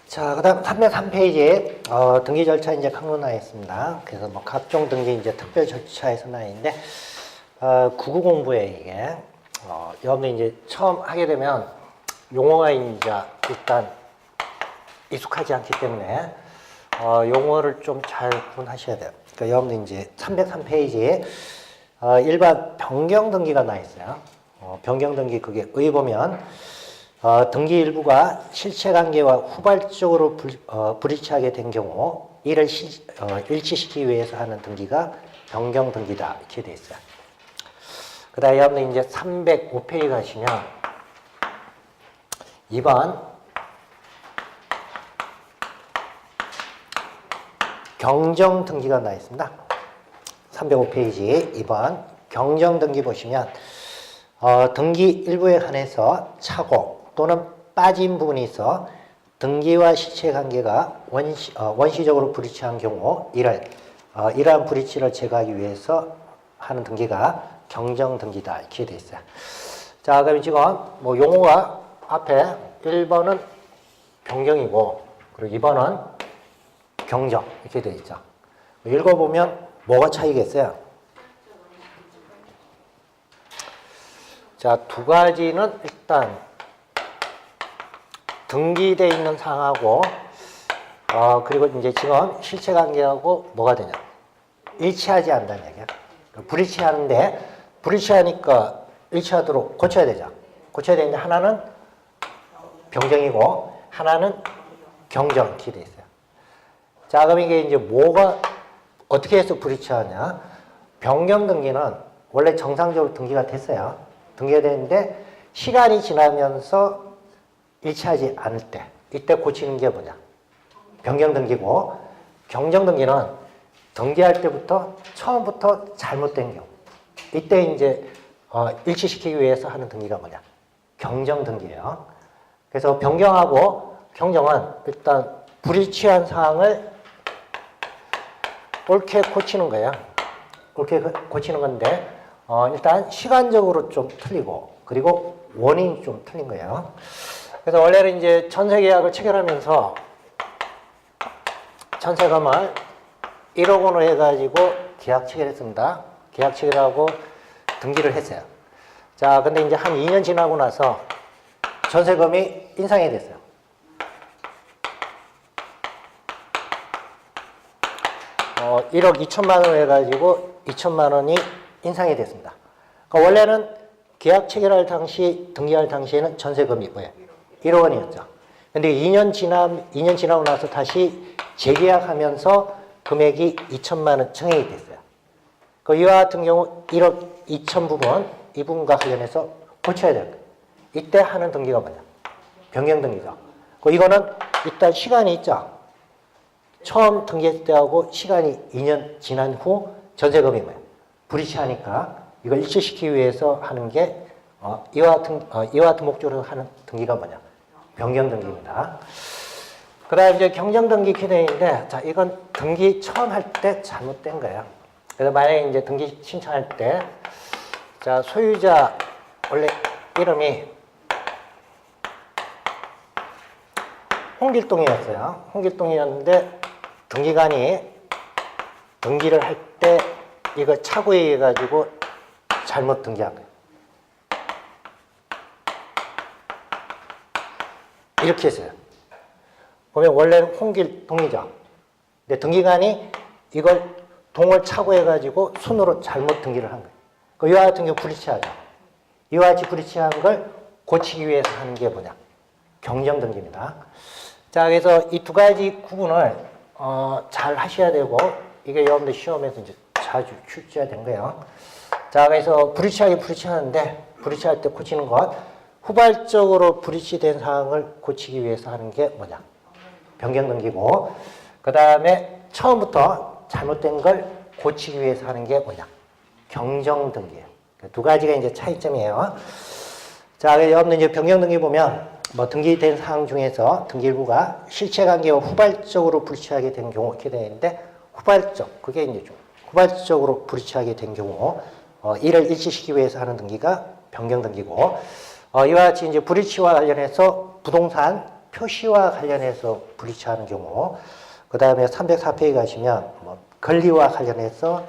자, 그 다음 303페이지에 등기 절차 이제 강론하였습니다. 그래서 뭐 각종 등기 이제 특별 절차에서 나있는데, 국어 공부에 이게, 여러분들 이제 처음 하게 되면 용어가 이제 일단 익숙하지 않기 때문에, 용어를 좀 잘 구분하셔야 돼요. 그러니까 여러분들 이제 303페이지에 일반 변경 등기가 나 있어요. 변경 등기 그게 의에 보면, 등기 일부가 실체관계와 후발적으로 불일치하게 된 경우 이를 일치시키기 위해서 하는 등기가 변경 등기다 이렇게 돼 있어요. 그 다음에 여러분들 이제 305페이지 가시면 2번 경정 등기가 나 있습니다. 305페이지 2번 경정 등기 보시면 등기 일부에 한해서 차고 또는 빠진 부분이 있어 등기와 실체 관계가 원시적으로 불일치한 경우 이러한 불일치를 제거하기 위해서 하는 등기가 경정 등기다 이렇게 되어 있어요. 자, 그럼 지금 뭐 용어가 앞에 1번은 변경이고 그리고 2번은 경정 이렇게 되어 있죠. 읽어보면 뭐가 차이겠어요? 자, 두 가지는 일단 등기되어 있는 사항하고 그리고 이제 지금 실체관계하고 뭐가 되냐? 일치하지 않는다는 얘기야. 불일치하는데 불일치하니까 일치하도록 고쳐야 되죠. 고쳐야 되는데 하나는 변경이고 하나는 경정 이렇게 돼 있어요. 자, 그럼 이게 이제 뭐가 어떻게 해서 불일치하냐? 변경 등기는 원래 정상적으로 등기가 됐어요. 등기가 됐는데 시간이 지나면서 일치하지 않을 때 이때 고치는 게 뭐냐? 변경 등기고 경정 등기는 등기할 때부터 처음부터 잘못된 경우 이때 이제 일치시키기 위해서 하는 등기가 뭐냐? 경정 등기예요. 그래서 변경하고 경정은 일단 불일치한 사항을 옳게 고치는 거예요. 옳게 고치는 건데 일단 시간적으로 좀 틀리고 그리고 원인이 좀 틀린 거예요. 그래서 원래는 이제 전세계약을 체결하면서 전세금을 1억 원으로 해가지고 계약 체결했습니다. 계약 체결하고 등기를 했어요. 자, 근데 이제 한 2년 지나고 나서 전세금이 인상이 됐어요. 어, 1억 2천만 원으로 해가지고 2천만 원이 인상이 됐습니다. 그러니까 원래는 계약 체결할 당시, 등기할 당시에는 전세금이 뭐예요? 1억 원이었죠. 근데 2년 지나고 나서 다시 재계약하면서 금액이 2천만 원 증액이 됐어요. 그 이와 같은 경우 1억 2천 부분, 이 부분과 관련해서 고쳐야 돼요. 이때 하는 등기가 뭐냐? 변경 등기죠. 그 이거는 일단 시간이 있죠. 처음 등기했을 때하고 시간이 2년 지난 후 전세금이 뭐예요? 불일치하니까 이걸 일치시키기 위해서 하는 게 이와 같은 목적으로 하는 등기가 뭐냐? 변경 등기입니다. 그 다음에 이제 경정 등기 기능인데, 자, 이건 등기 처음 할 때 잘못된 거예요. 그래서 만약에 이제 등기 신청할 때, 자, 소유자 원래 이름이 홍길동이었어요. 홍길동이었는데, 등기관이 등기를 할 때 이거 착오해 가지고 잘못 등기한 거예요. 이렇게 했어요. 보면 원래는 홍길동이죠. 근데 등기관이 이걸 동을 착오해가지고 손으로 잘못 등기를 한 거예요. 이와 같은 경우 불일치하죠. 이와 같이 불일치한 걸 고치기 위해서 하는 게 뭐냐? 경정 등기입니다. 자, 그래서 이 두 가지 구분을 잘 하셔야 되고 이게 여러분들 시험에서 이제 자주 출제된 거예요. 자, 그래서 불일치하는데 불일치할 때 고치는 것. 후발적으로 불일치된 사항을 고치기 위해서 하는 게 뭐냐? 변경 등기고, 그 다음에 처음부터 잘못된 걸 고치기 위해서 하는 게 뭐냐? 경정 등기예요. 두 가지가 이제 차이점이에요. 자, 여러분들 이제 변경 등기 보면 뭐 등기된 사항 중에서 등기 일부가 실체관계와 후발적으로 불일치하게 된 경우 이렇게 되어 있는데 후발적, 그게 이제 좀 후발적으로 불일치하게 된 경우 이를 일치시키기 위해서 하는 등기가 변경 등기고. 이와 같이 이제 불일치와 관련해서 부동산 표시와 관련해서 불이치하는 경우, 그 다음에 304페이지 가시면 뭐 권리와 관련해서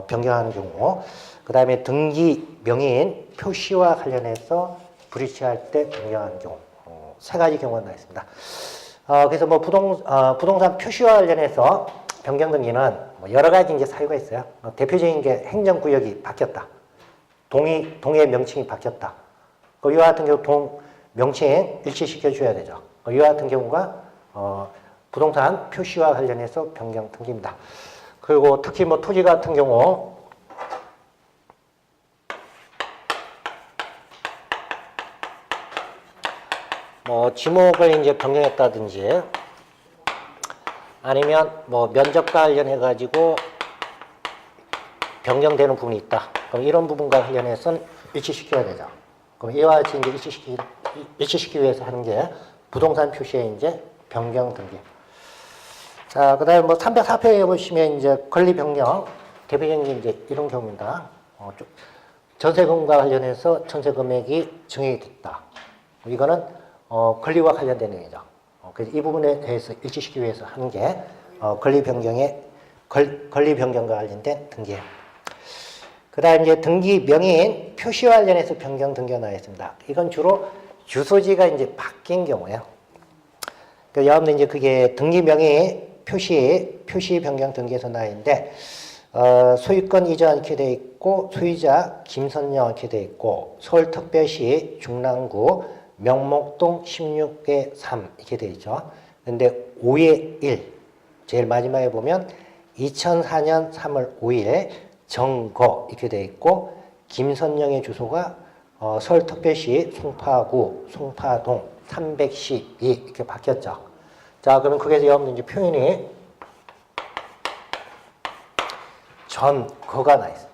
변경하는 경우, 그 다음에 등기 명의인 표시와 관련해서 불이치할 때 변경하는 경우, 세 가지 경우가 나와 있습니다. 그래서 뭐 부동산 표시와 관련해서 변경 등기는 뭐 여러 가지 이제 사유가 있어요. 대표적인 게 행정구역이 바뀌었다. 동의 명칭이 바뀌었다. 이와 같은 경우 명칭 일치시켜 줘야 되죠. 이와 같은 경우가 부동산 표시와 관련해서 변경 등기입니다. 그리고 특히 뭐 토지 같은 경우 뭐 지목을 이제 변경했다든지 아니면 뭐 면적과 관련해 가지고 변경되는 부분이 있다. 그럼 이런 부분과 관련해서는 일치시켜야 되죠. 그럼 이와 같이 이제 일치시키기 위해서 하는 게 부동산 표시의 이제 변경 등기. 자, 그 다음에 뭐 304페이지에 보시면 이제 권리 변경, 대표적인 게 이제 이런 경우입니다. 전세금과 관련해서 전세 금액이 증액이 됐다. 이거는 권리와 관련된 내용이죠. 그래서 이 부분에 대해서 일치시키기 위해서 하는 게 권리 변경과 관련된 등기예요. 그 다음 이제 등기 명의인 표시와 관련해서 변경 등기가 나와 있습니다. 이건 주로 주소지가 이제 바뀐 경우예요. 여러분들 이제 그게 등기 명의 표시 변경 등기에서 나와 있는데, 소유권 이전 이렇게 되어 있고, 소유자 김선영 이렇게 되어 있고, 서울특별시 중랑구 명목동 16개 3 이렇게 되어 있죠. 근데 5의 1, 제일 마지막에 보면 2004년 3월 5일 정거 이렇게 되어 있고, 김선영의 주소가 서울특별시 송파구 송파동 312 이렇게 바뀌었죠. 자, 그러면 거기에서 여러분들 이제 표현이 전거가 나 있어요.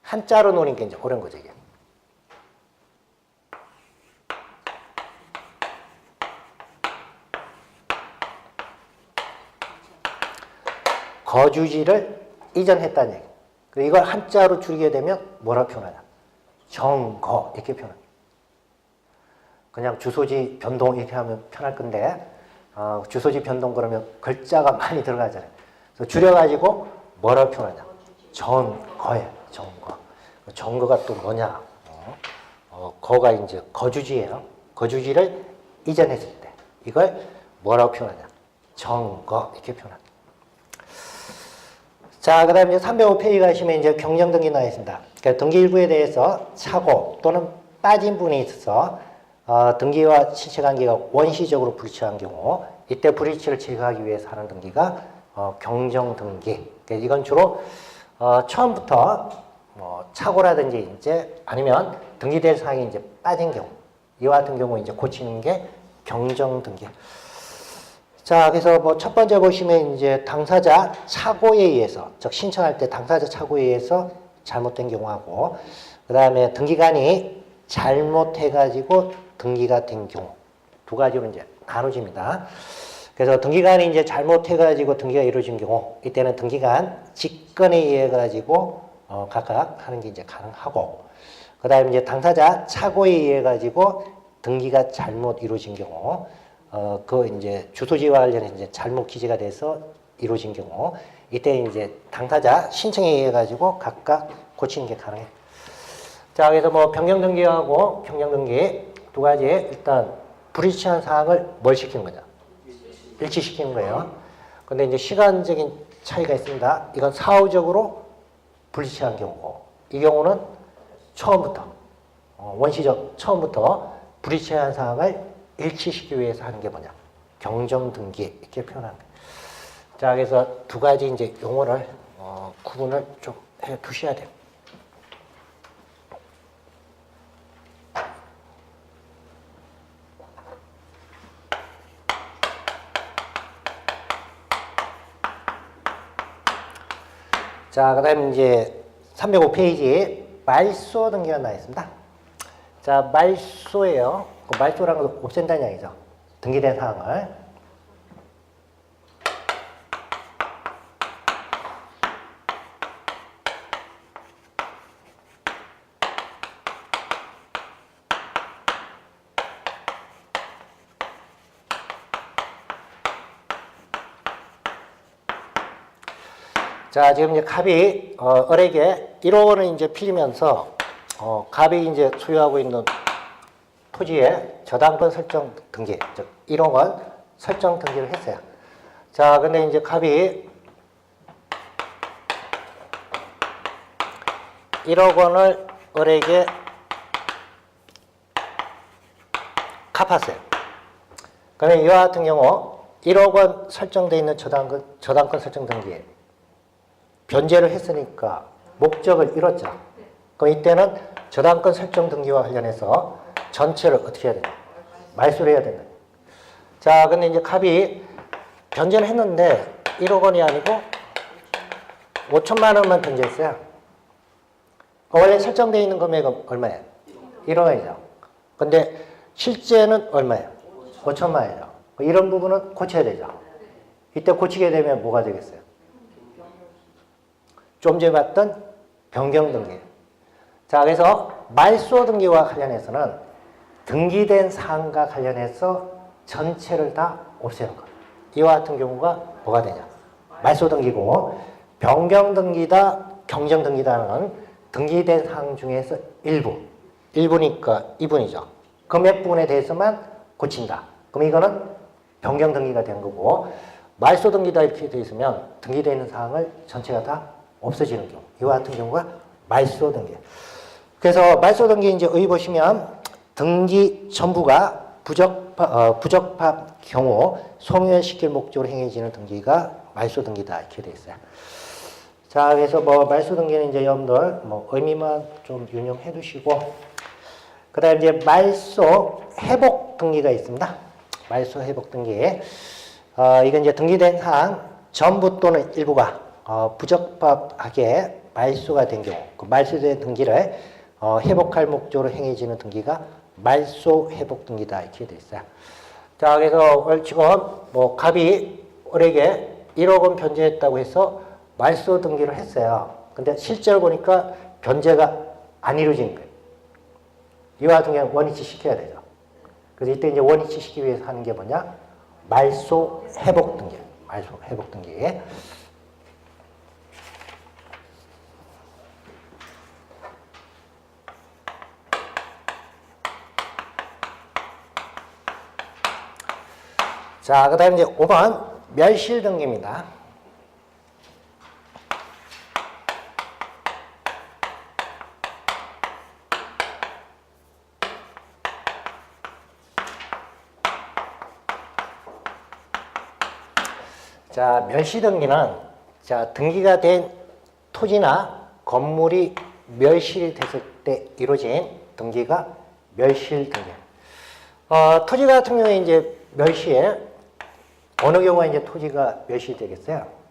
한자로 놓으니까 이제 어려운 거죠, 이게. 거주지를 이전했다는 얘기. 이걸 한자로 줄이게 되면 뭐라 표현하냐? 정거 이렇게 표현합니다. 그냥 주소지 변동 이렇게 하면 편할 건데 주소지 변동 그러면 글자가 많이 들어가잖아요. 그래서 줄여가지고 뭐라 표현하냐? 정거예요. 정거. 정거가 또 뭐냐? 거가 이제 거주지예요. 거주지를 이전했을 때 이걸 뭐라고 표현하냐? 정거 이렇게 표현합니다. 자, 그 다음에 305페이지 가시면 이제 경정 등기 나와 있습니다. 그러니까 등기 일부에 대해서 차고 또는 빠진 부분이 있어서 등기와 실체관계가 원시적으로 불이치한 경우, 이때 불이치를 제거하기 위해서 하는 등기가 경정 등기. 그러니까 이건 주로 처음부터 착오라든지 이제 아니면 등기될 사항이 이제 빠진 경우, 이와 같은 경우 이제 고치는 게 경정 등기. 자, 그래서 뭐 첫 번째 보시면 이제 당사자 착오에 의해서, 즉 신청할 때 당사자 착오에 의해서 잘못된 경우하고, 그 다음에 등기관이 잘못해가지고 등기가 된 경우, 두 가지로 이제 나눠집니다. 그래서 등기관이 이제 잘못해가지고 등기가 이루어진 경우, 이때는 등기관 직권에 의해 가지고 각각 하는 게 이제 가능하고, 그 다음에 이제 당사자 착오에 의해 가지고 등기가 잘못 이루어진 경우, 그 이제 주소지와 관련해서 이제 잘못 기재가 돼서 이루어진 경우, 이때 이제 당사자 신청에 의해 가지고 각각 고치는 게 가능해요. 자, 그래서 뭐 변경 등기하고 경정 등기 두 가지에 일단 불일치한 사항을 뭘 시키는 거냐? 일치시키는 거예요. 근데 이제 시간적인 차이가 있습니다. 이건 사후적으로 불일치한 경우고, 이 경우는 처음부터 원시적 처음부터 불일치한 사항을 일치시키기 위해서 하는 게 뭐냐? 경정 등기 이렇게 표현하는 거예요. 자, 그래서 두 가지 이제 용어를 구분을 좀 해 두셔야 돼요. 자, 그 다음에 이제 305페이지 말소 등기가 나와 있습니다. 자, 말소예요. 그 말소라는 건 없앤다는 이야기죠. 등기된 사항을. 자, 지금 이제 갑이 을에게 1억 원을 이제 빌리면서 갑이 이제 소유하고 있는 토지에 저당권 설정 등기, 즉 1억 원 설정 등기를 했어요. 자, 근데 이제 갑이 1억 원을 을에게 갚았어요. 그러면 이와 같은 경우 1억 원 설정되어 있는 저당권 설정 등기에 변제를 했으니까 목적을 이뤘죠. 그럼 이때는 저당권 설정 등기와 관련해서 전체를 어떻게 해야 되냐? 말소를 해야 된다. 자, 근데 이제 갑이 변제를 했는데 1억 원이 아니고 5천만 원만 변제했어요. 원래 설정되어 있는 금액은 얼마예요? 1억 원이죠. 근데 실제는 얼마예요? 5천만 원이죠. 이런 부분은 고쳐야 되죠. 이때 고치게 되면 뭐가 되겠어요? 좀 전에 봤던 변경 등기. 자, 그래서 말소 등기와 관련해서는 등기된 사항과 관련해서 전체를 다 없애는 거예요. 이와 같은 경우가 뭐가 되냐? 말소 등기고, 변경 등기다, 경정 등기다는 등기된 사항 중에서 일부니까 2분이죠. 그 몇 부분에 대해서만 고친다. 그럼 이거는 변경 등기가 된 거고, 말소 등기다 이렇게 되어 있으면 등기되어 있는 사항을 전체가 다 없어지는 경우. 이와 같은 경우가 말소 등기. 그래서 말소 등기 이제 여기 보시면 등기 전부가 부적합 경우 소멸시킬 목적으로 행해지는 등기가 말소 등기다 이렇게 되어 있어요. 자, 그래서 뭐 말소 등기는 이제 여러분들 뭐 의미만 좀 유념해 두시고, 그다음에 이제 말소 회복 등기가 있습니다. 말소 회복 등기. 이건 이제 등기된 사항 전부 또는 일부가 부적합하게 말소가 된 경우, 그 말소된 등기를 회복할 목적으로 행해지는 등기가 말소 회복 등기다 이렇게 돼 있어요. 자, 그래서 지금 뭐 갑이 을에게 1억 원 변제했다고 해서 말소 등기를 했어요. 근데 실제로 보니까 변제가 안 이루어진 거예요. 이와 같은 경우 원위치 시켜야 되죠. 그래서 이때 이제 원위치 시키기 위해서 하는 게 뭐냐? 말소 회복 등기. 말소 회복 등기. 자, 그 다음에 이제 5번 멸실 등기입니다. 자, 멸시 등기는 자, 등기가 된 토지나 건물이 멸실이 됐을 때 이루어진 등기가 멸실 등기. 토지 같은 경우에 이제 멸시에 어느 경우에 이제 토지가 멸시되겠어요?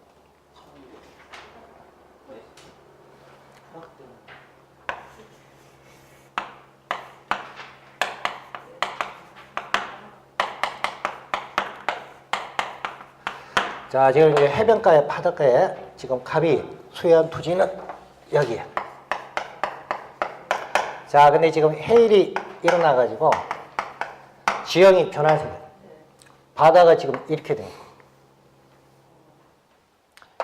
자, 지금 이제 해변가에 바닷가에 지금 갑이 소유한 토지는 여기에. 자, 근데 지금 해일이 일어나가지고 지형이 변화해요. 바다가 지금 이렇게 돼요.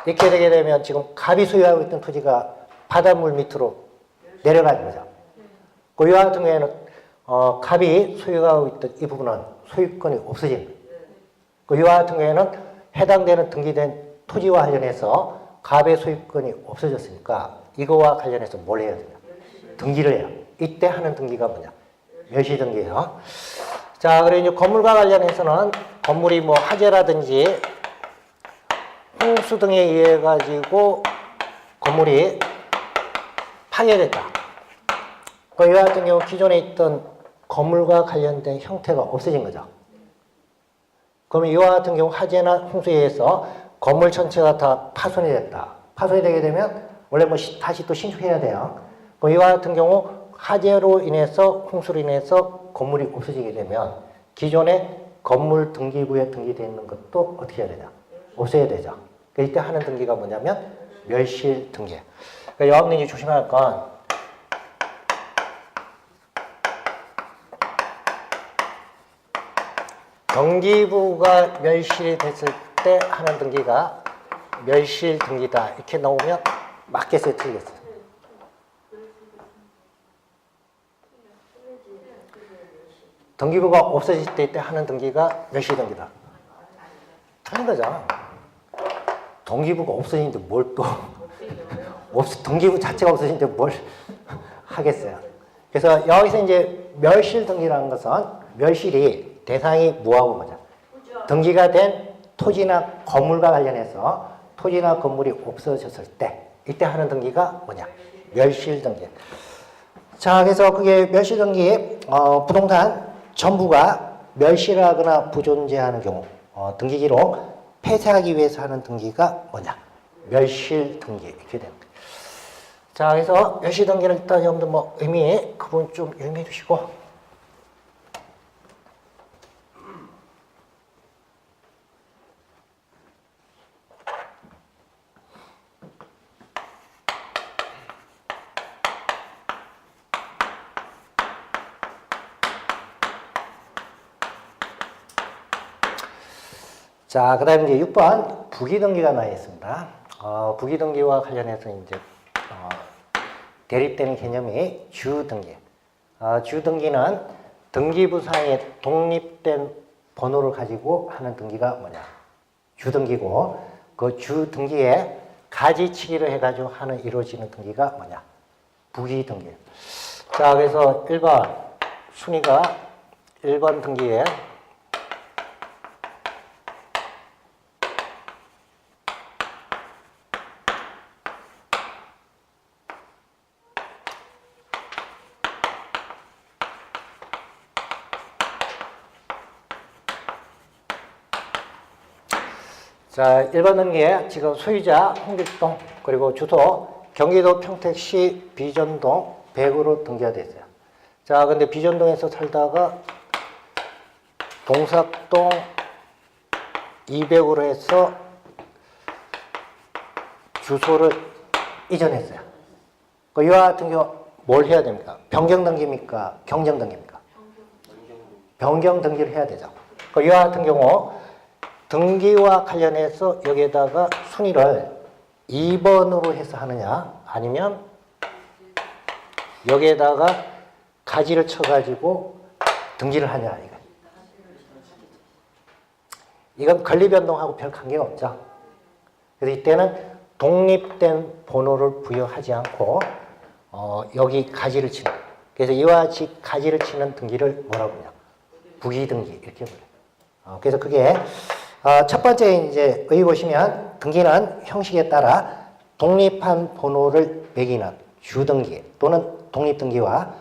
이렇게 되게 되면 지금 갑이 소유하고 있던 토지가 바닷물 밑으로 내려가는 거죠. 그 이와 같은 경우에는 갑이 소유하고 있던 이 부분은 소유권이 없어지는 거예요. 그 이와 같은 경우에는 해당되는 등기된 토지와 관련해서 갑의 소유권이 없어졌으니까 이거와 관련해서 뭘 해야 되냐? 등기를 해요. 이때 하는 등기가 뭐냐? 멸시 등기예요. 자, 그리고 이제 건물과 관련해서는 건물이 뭐 화재라든지 홍수 등에 의해 가지고 건물이 파괴됐다. 이와 같은 경우 기존에 있던 건물과 관련된 형태가 없어진 거죠. 그러면 이와 같은 경우 화재나 홍수에 의해서 건물 전체가 다 파손이 됐다. 파손이 되게 되면 원래 뭐 다시 또 신축해야 돼요. 그럼 이와 같은 경우 화재로 인해서 홍수로 인해서 건물이 없어지게 되면 기존에 건물 등기부에 등기되어 있는 것도 어떻게 해야 되냐? 없애야 되죠. 이때 하는 등기가 뭐냐면 멸실 등기. 그러니까 여러분들이 조심해야 할 건 등기부가 멸실이 됐을 때 하는 등기가 멸실 등기다 이렇게 나오면 맞겠어요, 틀리겠어요? 등기부가 없어질 때 하는 등기가 멸실 등기다. 틀린 거잖아. 등기부가 없어지는데 뭘 또 등기부 자체가 없어지는데 뭘 하겠어요. 그래서 여기서 이제 멸실 등기라는 것은 멸실이 대상이 뭐하고 뭐냐. 등기가 된 토지나 건물과 관련해서 토지나 건물이 없어졌을 때 이때 하는 등기가 뭐냐. 멸실 등기. 자, 그래서 그게 멸실 등기 부동산 전부가 멸실하거나 부존재하는 경우 등기기록 폐쇄하기 위해서 하는 등기가 뭐냐. 멸실 등기 이렇게 됩니다. 자, 그래서 멸실 등기를 일단 여러분들 뭐 그 부분 좀 유의해 주시고. 자, 그 다음에 이제 6번 부기등기가 나와 있습니다. 부기등기와 관련해서 이제 대립되는 개념이 주등기. 주등기는 등기부상에 독립된 번호를 가지고 하는 등기가 뭐냐? 주등기고, 그 주등기에 가지치기를 해가지고 이루어지는 등기가 뭐냐? 부기등기. 자, 그래서 1번 순위가 1번 등기에 자, 1번 등기에 지금 소유자 홍길동 그리고 주소 경기도 평택시 비전동 100으로 등기가 되어 있어요. 자, 근데 비전동에서 살다가 동삭동 200으로 해서 주소를 이전했어요. 이와 같은 경우 뭘 해야 됩니까? 변경 등기입니까? 경정 등기입니까? 변경 등기를 해야 되죠. 이와 같은 경우 등기와 관련해서 여기에다가 순위를 2번으로 해서 하느냐 아니면 여기에다가 가지를 쳐가지고 등기를 하냐 이건 권리변동하고 별 관계가 없죠. 그래서 이때는 독립된 번호를 부여하지 않고 여기 가지를 치는 그래서 이와 같이 가지를 치는 등기를 뭐라고 하냐 부기등기 이렇게 불러요. 그래서 그게 첫 번째 이제 여기 보시면 등기는 형식에 따라 독립한 번호를 매기는 주등기 또는 독립등기와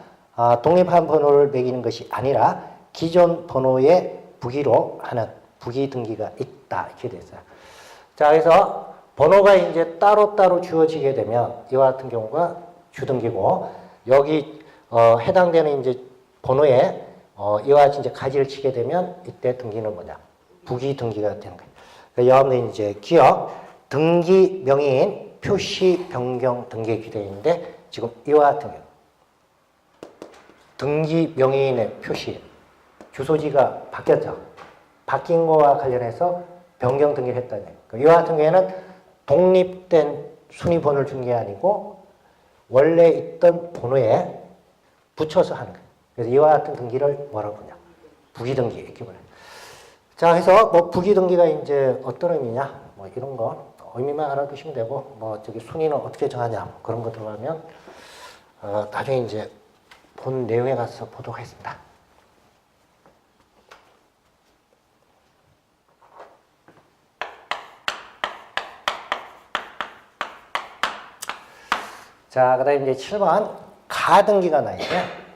독립한 번호를 매기는 것이 아니라 기존 번호의 부기로 하는 부기등기가 있다 이렇게 되어 있어요. 자, 그래서 번호가 이제 따로따로 주어지게 되면 이와 같은 경우가 주등기고 여기 해당되는 이제 번호에 이와 같이 이제 가지를 치게 되면 이때 등기는 뭐냐? 부기등기가 되는 거예요. 그러니까 여러분들 이제 기억 등기 명의인 표시 변경 등기에 기되어 있는데 지금 이와 같은 경우 등기 명의인의 표시 주소지가 바뀌었죠. 바뀐 거와 관련해서 변경 등기를 했다는 거예요. 이와 같은 경우에는 독립된 순위 번호를 준 게 아니고 원래 있던 번호에 붙여서 하는 거예요. 그래서 이와 같은 등기를 뭐라고 하냐? 부기등기 이렇게 말해요. 자, 그래서 뭐 부기등기가 이제 어떤 의미냐? 뭐 이런 거 의미만 알아두시면 되고 뭐 저기 순위는 어떻게 정하냐? 그런 거 들어가면 나중에 이제 본 내용에 가서 보도록 하겠습니다. 자, 그 다음에 이제 7번 가등기가 나 있어요.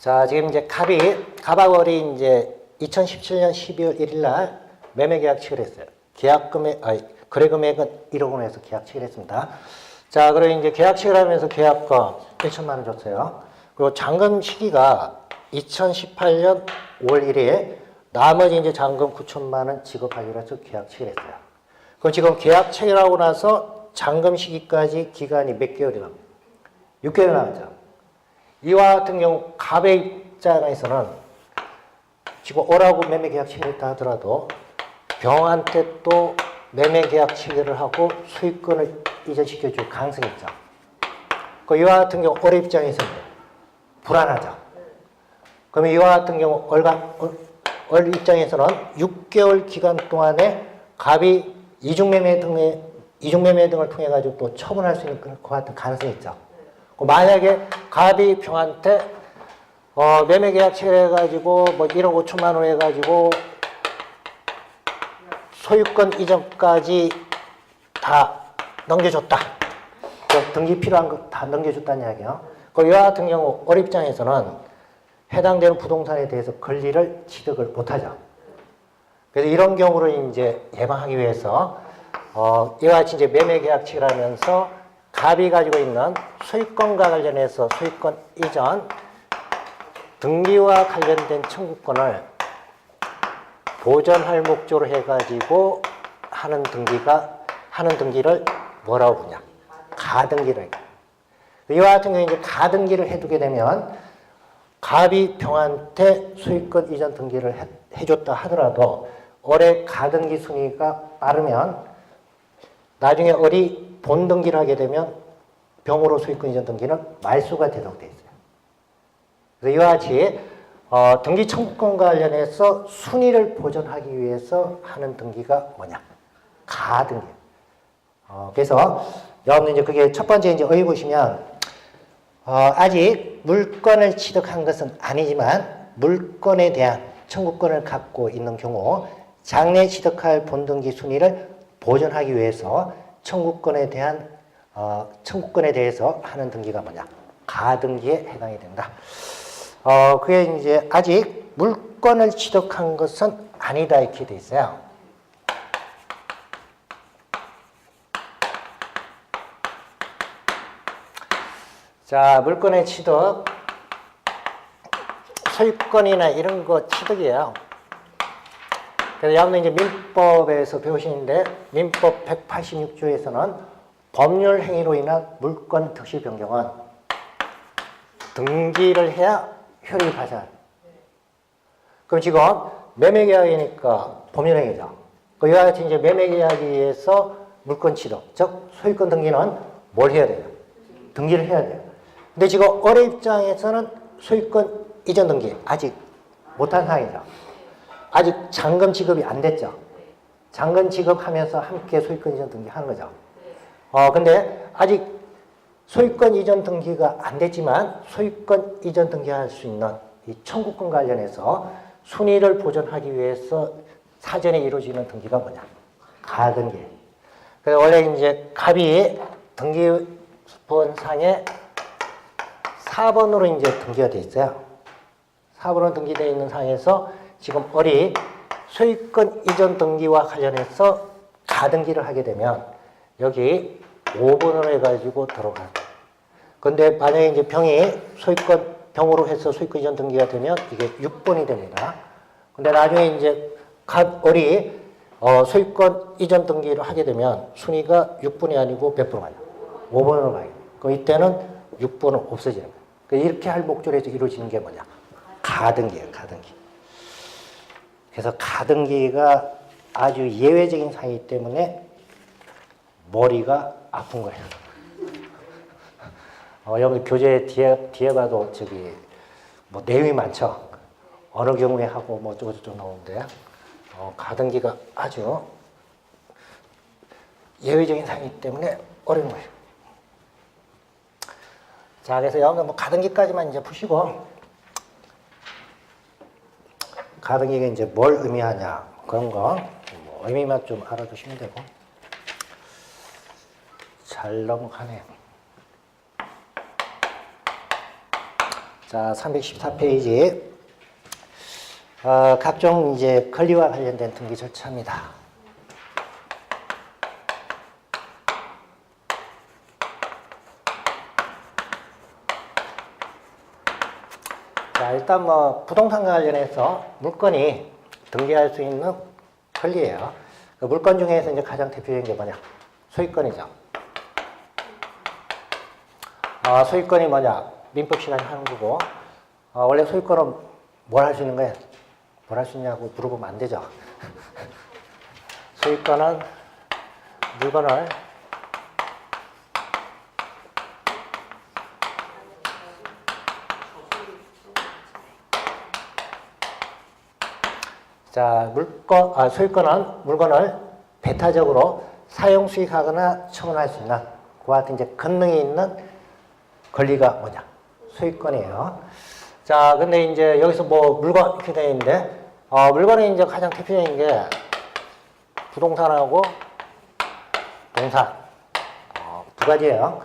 자, 지금 이제 갑하월이 이제 2017년 12월 1일 날 매매 계약 체결했어요. 거래 금액은 1억 원에서 계약 체결했습니다. 자, 그리고 이제 계약 체결하면서 계약금 1천만 원 줬어요. 그리고 잔금 시기가 2018년 5월 1일, 나머지 이제 잔금 9천만 원 지급하기로 해서 계약 체결했어요. 그럼 지금 계약 체결하고 나서 잔금 시기까지 기간이 몇 개월이나? 6개월 남았죠. 이와 같은 경우 갑의 입장에서는 지금 오라고 매매 계약 체결했다 하더라도 병한테 또 매매 계약 체결을 하고 소유권을 이전시켜 줄 가능성이 있죠. 이와 같은 경우 올 입장에서는 불안하죠. 그러면 이와 같은 경우 올 입장에서는 6개월 기간 동안에 갑이 이중매매 등을 통해 가지고 또 처분할 수 있는 것 같은 가능성이 있죠. 만약에 갑이 병한테 매매 계약 체결해가지고 뭐 1억 5천만 원 해가지고 소유권 이전까지 다 넘겨줬다. 등기 필요한 거 다 넘겨줬다는 이야기예요. 이와 같은 경우 올 입장에서는 해당되는 부동산에 대해서 권리를 취득을 못하죠. 그래서 이런 경우를 이제 예방하기 위해서 이와 같이 이제 매매 계약 체결하면서 갑이 가지고 있는 소유권과 관련해서 소유권 이전 등기와 관련된 청구권을 보전할 목적으로 해가지고 하는 등기를 뭐라고 부르냐? 가등기를. 이와 같은 경우에 이제 가등기를 해두게 되면 갑이 병한테 소유권 이전 등기를 해줬다 하더라도 올해 가등기 순위가 빠르면 나중에 올이 본등기를 하게 되면 병으로 소유권 이전 등기는 말소가 되도록 되어 있어요. 그래서 이와 같이 등기 청구권과 관련해서 순위를 보존하기 위해서 하는 등기가 뭐냐? 가등기. 그래서 여러분들 이제 그게 첫 번째 이제 어디 보시면 아직 물건을 취득한 것은 아니지만 물건에 대한 청구권을 갖고 있는 경우 장래 취득할 본등기 순위를 보존하기 위해서 청구권에 대해서 하는 등기가 뭐냐? 가등기에 해당이 된다. 그게 이제 아직 물건을 취득한 것은 아니다 이렇게 돼 있어요. 자, 물건의 취득, 소유권이나 이런 거 취득이에요. 그래서 여러분 이제 민법에서 배우시는데 민법 186조에서는 법률 행위로 인한 물권 득실 변경은 등기를 해야 효력이 발생해요. 그럼 지금 매매계약이니까 법률행위죠. 이와 같이 이제 매매계약에서 물권 취득, 즉 소유권 등기는 뭘 해야 돼요? 등기를 해야 돼요. 근데 지금 올해 입장에서는 소유권 이전 등기 아직 못한 상황이죠. 아직 잔금 지급이 안 됐죠. 잔금 지급하면서 함께 소유권 이전 등기 하는 거죠. 근데 아직 소유권 이전 등기가 안 됐지만 소유권 이전 등기할 수 있는 이 청구권 관련해서 순위를 보존하기 위해서 사전에 이루어지는 등기가 뭐냐? 가등기. 그래서 원래 이제 갑이 등기본상에 4번으로 이제 등기가 되어 있어요. 4번으로 등기되어 있는 상에서 지금 올이 소유권 이전 등기와 관련해서 가등기를 하게 되면 여기 5번으로 해가지고 들어가요. 근데 만약에 이제 병으로 해서 소유권 이전 등기가 되면 이게 6번이 됩니다. 근데 나중에 이제 올이 소유권 이전 등기를 하게 되면 순위가 6번이 아니고 몇 번으로 가요? 5번으로 가요. 그럼 이때는 6번은 없어지는 거예요. 이렇게 할 목적으로 해서 이루어지는 게 뭐냐? 가등기예요, 가등기. 그래서 가등기가 아주 예외적인 사이기 때문에 머리가 아픈 거예요. 여러분 교재 뒤에 봐도 뭐 내용이 많죠. 어느 경우에 하고 뭐 어쩌고저쩌고 나오는데 가등기가 아주 예외적인 사이기 때문에 어려운 거예요. 자, 그래서 여러분들 뭐 가등기까지만 이제 푸시고 가등기가 이제 뭘 의미하냐 그런 거 뭐 의미만 좀 알아두시면 되고. 잘 넘어가네요. 자, 314페이지. 각종 이제 권리와 관련된 등기 절차입니다. 자, 일단 뭐 부동산과 관련해서 물건이 등기할 수 있는 권리예요. 그 물건 중에서 이제 가장 대표적인 게 뭐냐? 소유권이죠. 소유권이 뭐냐? 민법 시간에 하는 거고, 원래 소유권은 뭘 할 수 있는 거예요? 뭘 할 수 있냐고 물어보면 안 되죠. 소유권은 물건을 자, 소유권은 물건을 배타적으로 사용, 수익하거나 처분할 수 있는 그와 같은 이제 권능이 있는 권리가 뭐냐? 소유권이에요. 자, 근데 이제 여기서 뭐 물건 이렇게 되어 있는데, 물건이 이제 가장 대표적인 게 부동산하고 동산. 두 가지예요.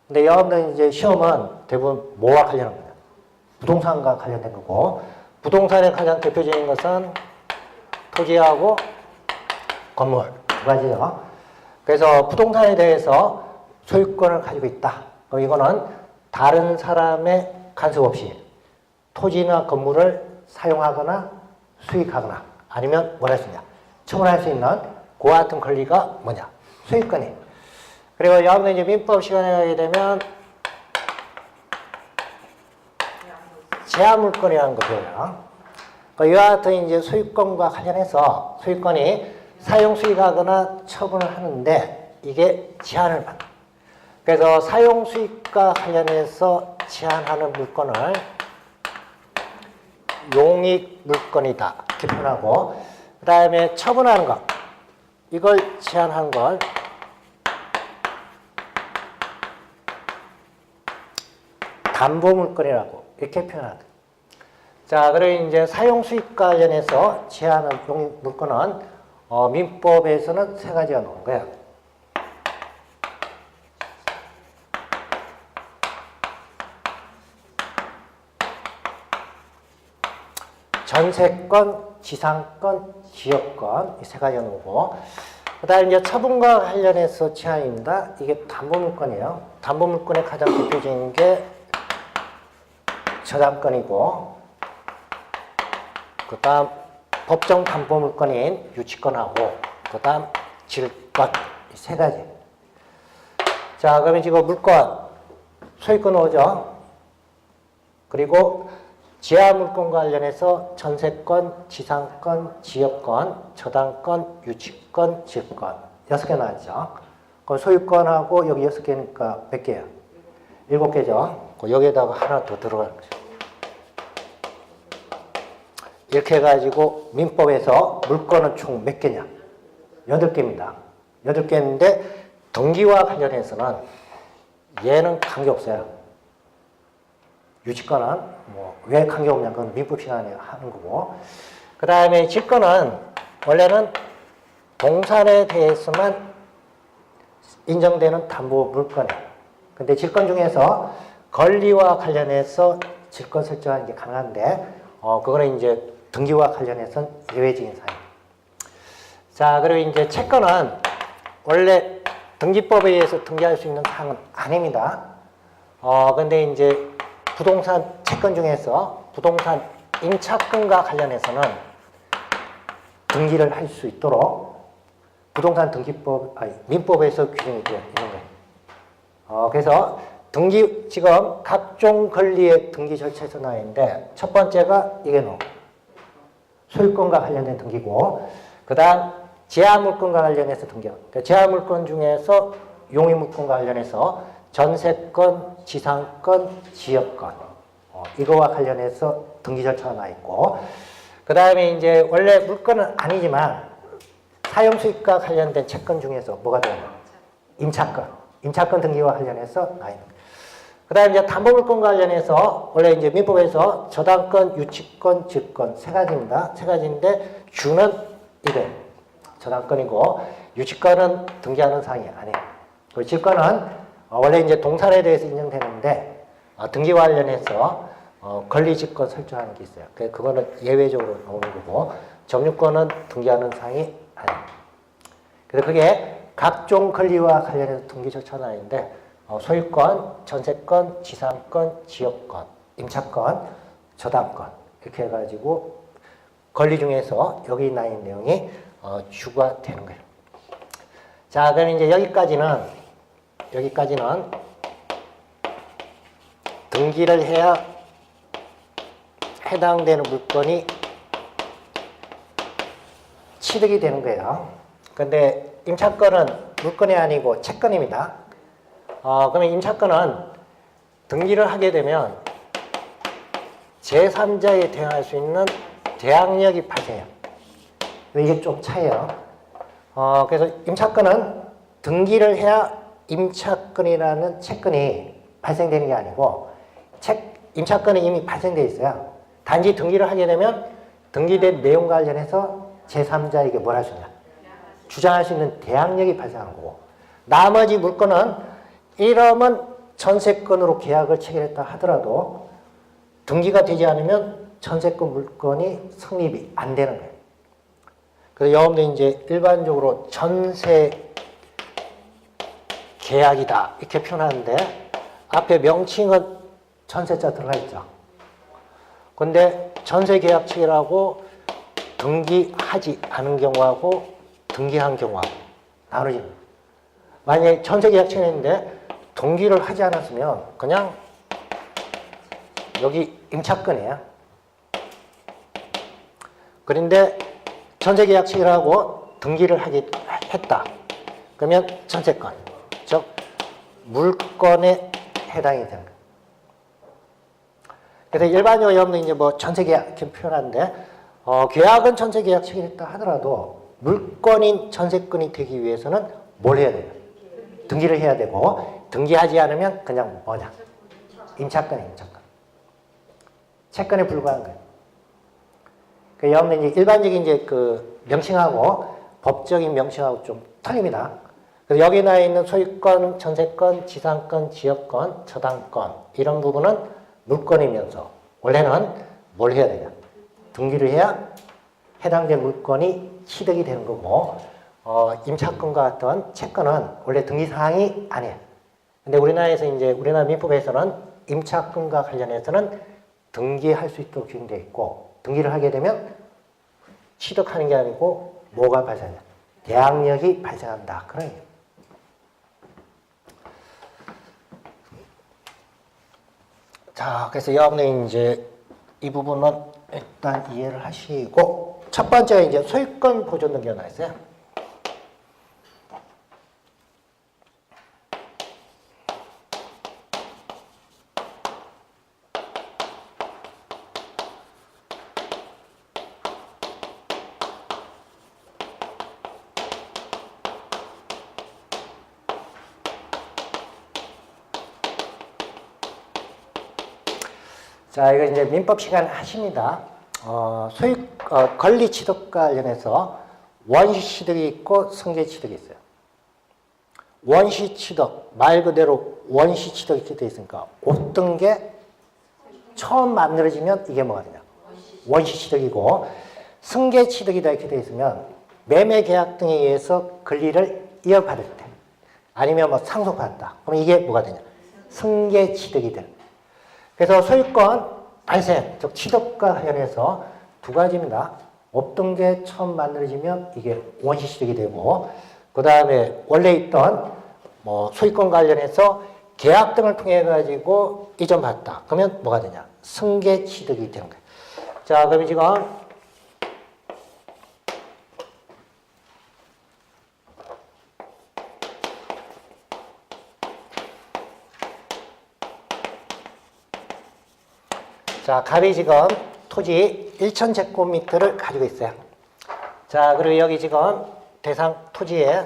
근데 여러분들 이제 시험은 대부분 뭐와 관련한 거예요? 부동산과 관련된 거고, 부동산의 가장 대표적인 것은 토지하고 건물 두 가지죠. 그래서 부동산에 대해서 소유권을 가지고 있다. 그럼 이거는 다른 사람의 간섭 없이 토지나 건물을 사용하거나 수익하거나 아니면 뭘 할 수 있냐? 처분할 수 있는 그와 같은 권리가 뭐냐? 소유권이. 그리고 여러분들 이제 민법 시간에 가게 되면 제한물권이라는 거 배워요. 이와 같은 이제 소유권과 관련해서 소유권이 사용, 수익하거나 처분을 하는데 이게 제한을 받는. 그래서 사용, 수익과 관련해서 제한하는 물건을 용익물건이다 이렇게 표현하고, 그 다음에 처분하는 것, 이걸 제한하는 걸 담보물건이라고 이렇게 표현하다. 자, 그리고 이제 사용 수익 관련해서 제한하는 물건은 민법에서는 세 가지가 나온 거예요. 전세권, 지상권, 지역권 이 세 가지가 나오고, 그다음에 이제 처분과 관련해서 제한입니다. 이게 담보물건이에요. 담보물건의 가장 대표적인 게 저당권이고, 그 다음 법정 담보물건인 유치권하고, 그 다음 질권 이 세 가지. 자, 그러면 지금 물건, 소유권 오죠. 그리고 지하물건과 관련해서 전세권, 지상권, 지역권, 저당권, 유치권, 질권 6개 나왔죠. 그럼 소유권하고 여기 6개니까 몇 개예요? 7개죠. 여기에다가 하나 더 들어가는 거죠. 이렇게 해가지고 민법에서 물건은 총 몇 개냐? 8개입니다. 8개인데 등기와 관련해서는 얘는 관계없어요. 유치권은 뭐 왜 관계없냐? 그건 민법 시간에 하는 거고. 그 다음에 질권은 원래는 동산에 대해서만 인정되는 담보 물건이에요. 근데 질권 중에서 권리와 관련해서 질권 설정하는 게 가능한데, 그거는 이제 등기와 관련해서는 예외적인 사항. 자, 그리고 이제 채권은 원래 등기법에 의해서 등기할 수 있는 사항은 아닙니다. 근데 이제 부동산 채권 중에서 부동산 임차권과 관련해서는 등기를 할 수 있도록 부동산 등기법, 민법에서 규정이 되어 있는 거예요. 그래서 등기, 지금 각종 권리의 등기 절차에서 나와 있는데, 첫 번째가 이게 소유권과 관련된 등기고, 그 다음 제한물건과 관련해서 등기. 그러니까 제한물건 중에서 용익물건과 관련해서 전세권, 지상권, 지역권 이거와 관련해서 등기 절차가 나와 있고, 그 다음에 이제 원래 물건은 아니지만 사용수익과 관련된 채권 중에서 뭐가 되는 거예요? 임차권. 임차권 등기와 관련해서 나와 있는 거예요. 그 다음에 이제 담보물건과 관련해서 원래 이제 민법에서 저당권, 유치권, 질권 세 가지입니다. 세 가지인데 주는 이게 저당권이고, 유치권은 등기하는 사항이 아니에요. 그리고 질권은 원래 이제 동산에 대해서 인정되는데 등기와 관련해서 권리직권 설정하는 게 있어요. 그거는 예외적으로 나오는 거고 점유권은 등기하는 사항이 아니에요. 그래서 그게 각종 권리와 관련해서 등기 절차는 아닌데 소유권, 전세권, 지상권, 지역권, 임차권, 저당권 이렇게 해가지고 권리 중에서 여기 나 있는 내용이 주가 되는 거예요. 자, 그럼 이제 여기까지는 등기를 해야 해당되는 물건이 취득이 되는 거예요. 근데 임차권은 물건이 아니고 채권입니다. 그러면 임차권은 등기를 하게 되면 제3자에 대항할 수 있는 대항력이 발생해요. 이게 좀 차이에요. 그래서 임차권은 등기를 해야 임차권이라는 채권이 발생되는 게 아니고 임차권은 이미 발생되어 있어요. 단지 등기를 하게 되면 등기된 내용 관련해서 제3자에게 뭘 할 수 있냐? 주장할 수 있는 대항력이 발생하는 거고 나머지 물건은 이러면 전세권으로 계약을 체결했다 하더라도 등기가 되지 않으면 전세권 물건이 성립이 안 되는 거예요. 그래서 여러분들 이제 일반적으로 전세 계약이다 이렇게 표현하는데 앞에 명칭은 전세자 들어가 있죠. 근데 전세 계약 체결하고 등기하지 않은 경우하고 등기한 경우하고 나눠집니다. 만약에 전세 계약 체결했는데 등기를 하지 않았으면 그냥 여기 임차권이에요. 그런데 전세 계약 체결하고 등기를 했다. 그러면 전세권, 즉 물건에 해당이 되는 거예요. 그래서 일반적으로 여러분들 이제 뭐 전세 계약 이렇게 표현하는데 계약은 전세 계약 체결했다 하더라도 물건인 전세권이 되기 위해서는 뭘 해야 돼요? 등기를 해야 되고 등기하지 않으면 그냥 뭐냐? 임차권이에요, 임차권. 채권에 불과한 거예요. 그 여러분들 이제 일반적인 이제 그 명칭하고 법적인 명칭하고 좀 틀립니다. 그래서 여기 나와 있는 소유권, 전세권, 지상권, 지역권, 저당권 이런 부분은 물건이면서 원래는 뭘 해야 되냐? 등기를 해야 해당된 물건이 취득이 되는 거고 임차권과 같은 채권은 원래 등기 사항이 아니에요. 근데 우리나라에서 이제 우리나라 민법에서는 임차권과 관련해서는 등기할 수 있도록 규정되어 있고 등기를 하게 되면 취득하는 게 아니고 뭐가 발생해요? 대항력이 발생한다. 그런 얘기예요. 자, 그래서 여러분이 이제 이 부분은 일단 이해를 하시고 첫 번째가 이제 소유권 보존 등기가 나와 있어요. 자, 이거 이제 민법 시간 하십니다. 권리 취득과 관련해서 원시 취득이 있고 승계 취득이 있어요. 원시 취득, 말 그대로 원시 취득 이렇게 되어 있으니까 어떤 게 처음 만들어지면 이게 뭐가 되냐? 원시 취득이고 승계 취득이다 이렇게 되어 있으면 매매 계약 등에 의해서 권리를 이어받을 때 아니면 뭐 상속받았다. 그럼 이게 뭐가 되냐? 승계 취득이 되는 거예요. 그래서 소유권 발생, 즉 취득과 관련해서 두 가지입니다. 없던 게 처음 만들어지면 이게 원시 취득이 되고 그 다음에 원래 있던 뭐 소유권 관련해서 계약 등을 통해 가지고 이전받았다. 그러면 뭐가 되냐? 승계 취득이 되는 거예요. 자, 그러면 지금 자, 갑이 지금 토지 1,000제곱미터를 가지고 있어요. 자, 그리고 여기 지금 대상 토지에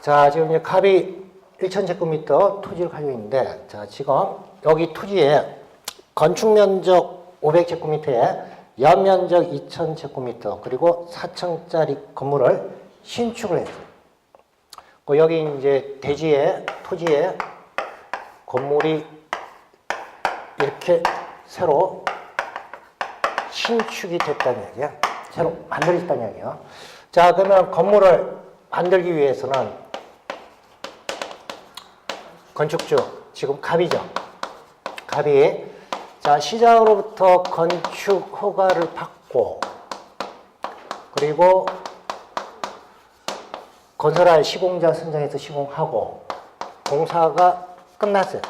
자, 지금 이제 갑이 1,000제곱미터 토지를 가지고 있는데, 자, 지금 여기 토지에 건축 면적 500제곱미터에 연면적 2,000제곱미터, 그리고 4층짜리 건물을 신축을 했어요. 여기 이제 대지에, 토지에 건물이 이렇게 새로 신축이 됐다는 얘기야. 새로 만들어졌다는 얘기야. 자, 그러면 건물을 만들기 위해서는 건축주, 지금 갑이죠. 갑이, 자, 시장으로부터 건축 허가를 받고, 그리고 건설할 시공자 선정해서 시공하고, 공사가 끝났어요.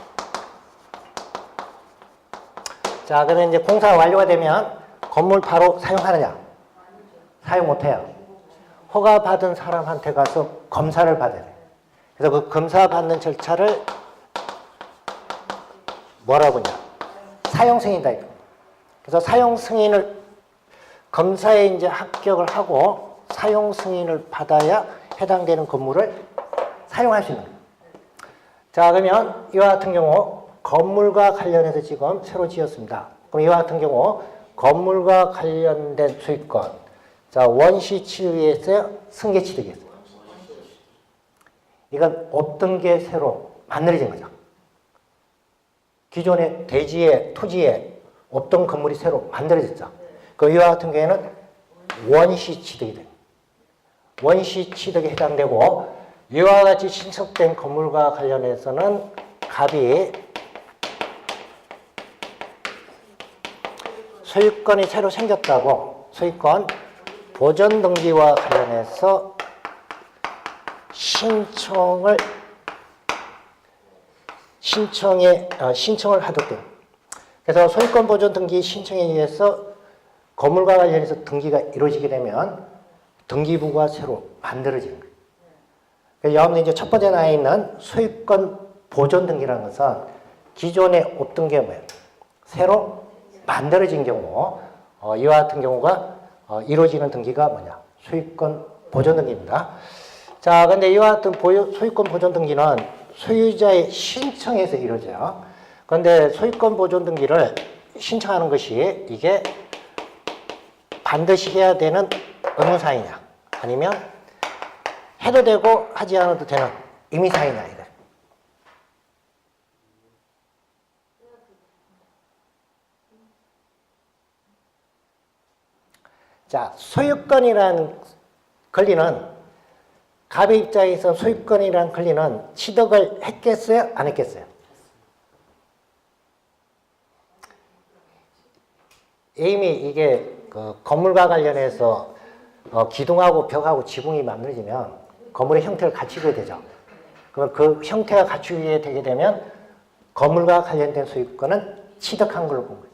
자, 그러면 이제 공사가 완료가 되면 건물 바로 사용하느냐? 사용 못해요. 허가 받은 사람한테 가서 검사를 받아야 돼요. 그래서 그 검사 받는 절차를 뭐라고 하냐? 사용 승인이다. 그래서 사용 승인을 검사에 이제 합격을 하고 사용 승인을 받아야 해당되는 건물을 사용할 수 있는 거예요. 자, 그러면 이와 같은 경우 건물과 관련해서 지금 새로 지었습니다. 그럼 이와 같은 경우 건물과 관련된 소유권, 자, 원시 취득에 있어요? 승계 취득에 있어요? 이건 없던 게 새로 만들어진 거죠. 기존의 대지에, 토지에 없던 건물이 새로 만들어졌죠. 그 이와 같은 경우에는 원시 취득이 돼요. 원시 취득에 해당되고, 이와 같이 신축된 건물과 관련해서는 갑이 소유권이 새로 생겼다고, 소유권 보존 등기와 관련해서 신청을 하도록 돼요. 그래서 소유권 보존 등기 신청에 의해서 건물과 관련해서 등기가 이루어지게 되면 등기부가 새로 만들어지는 거예요. 그래서 여러분들 이제 첫 번째 나와 있는 소유권 보존 등기라는 것은 기존에 없던 게 뭐예요? 새로 만들어진 경우, 이와 같은 경우가 이루어지는 등기가 뭐냐? 소유권 보존 등기입니다. 자, 근데 이와 같은 소유권 보존 등기는 소유자의 신청에서 이루어져요. 그런데 소유권 보존 등기를 신청하는 것이 이게 반드시 해야 되는 의무사항이냐, 아니면 해도 되고 하지 않아도 되는 임의사항이냐, 이거. 자, 소유권이라는 권리는, 갑의 입장에서 소유권이라는 권리는 취득을 했겠어요? 안 했겠어요? 이미 이게 그 건물과 관련해서 기둥하고 벽하고 지붕이 만들어지면 건물의 형태를 갖추게 되죠. 그럼 그 형태가 갖추게 되게 되면 건물과 관련된 소유권은 취득한 걸로 본 거예요.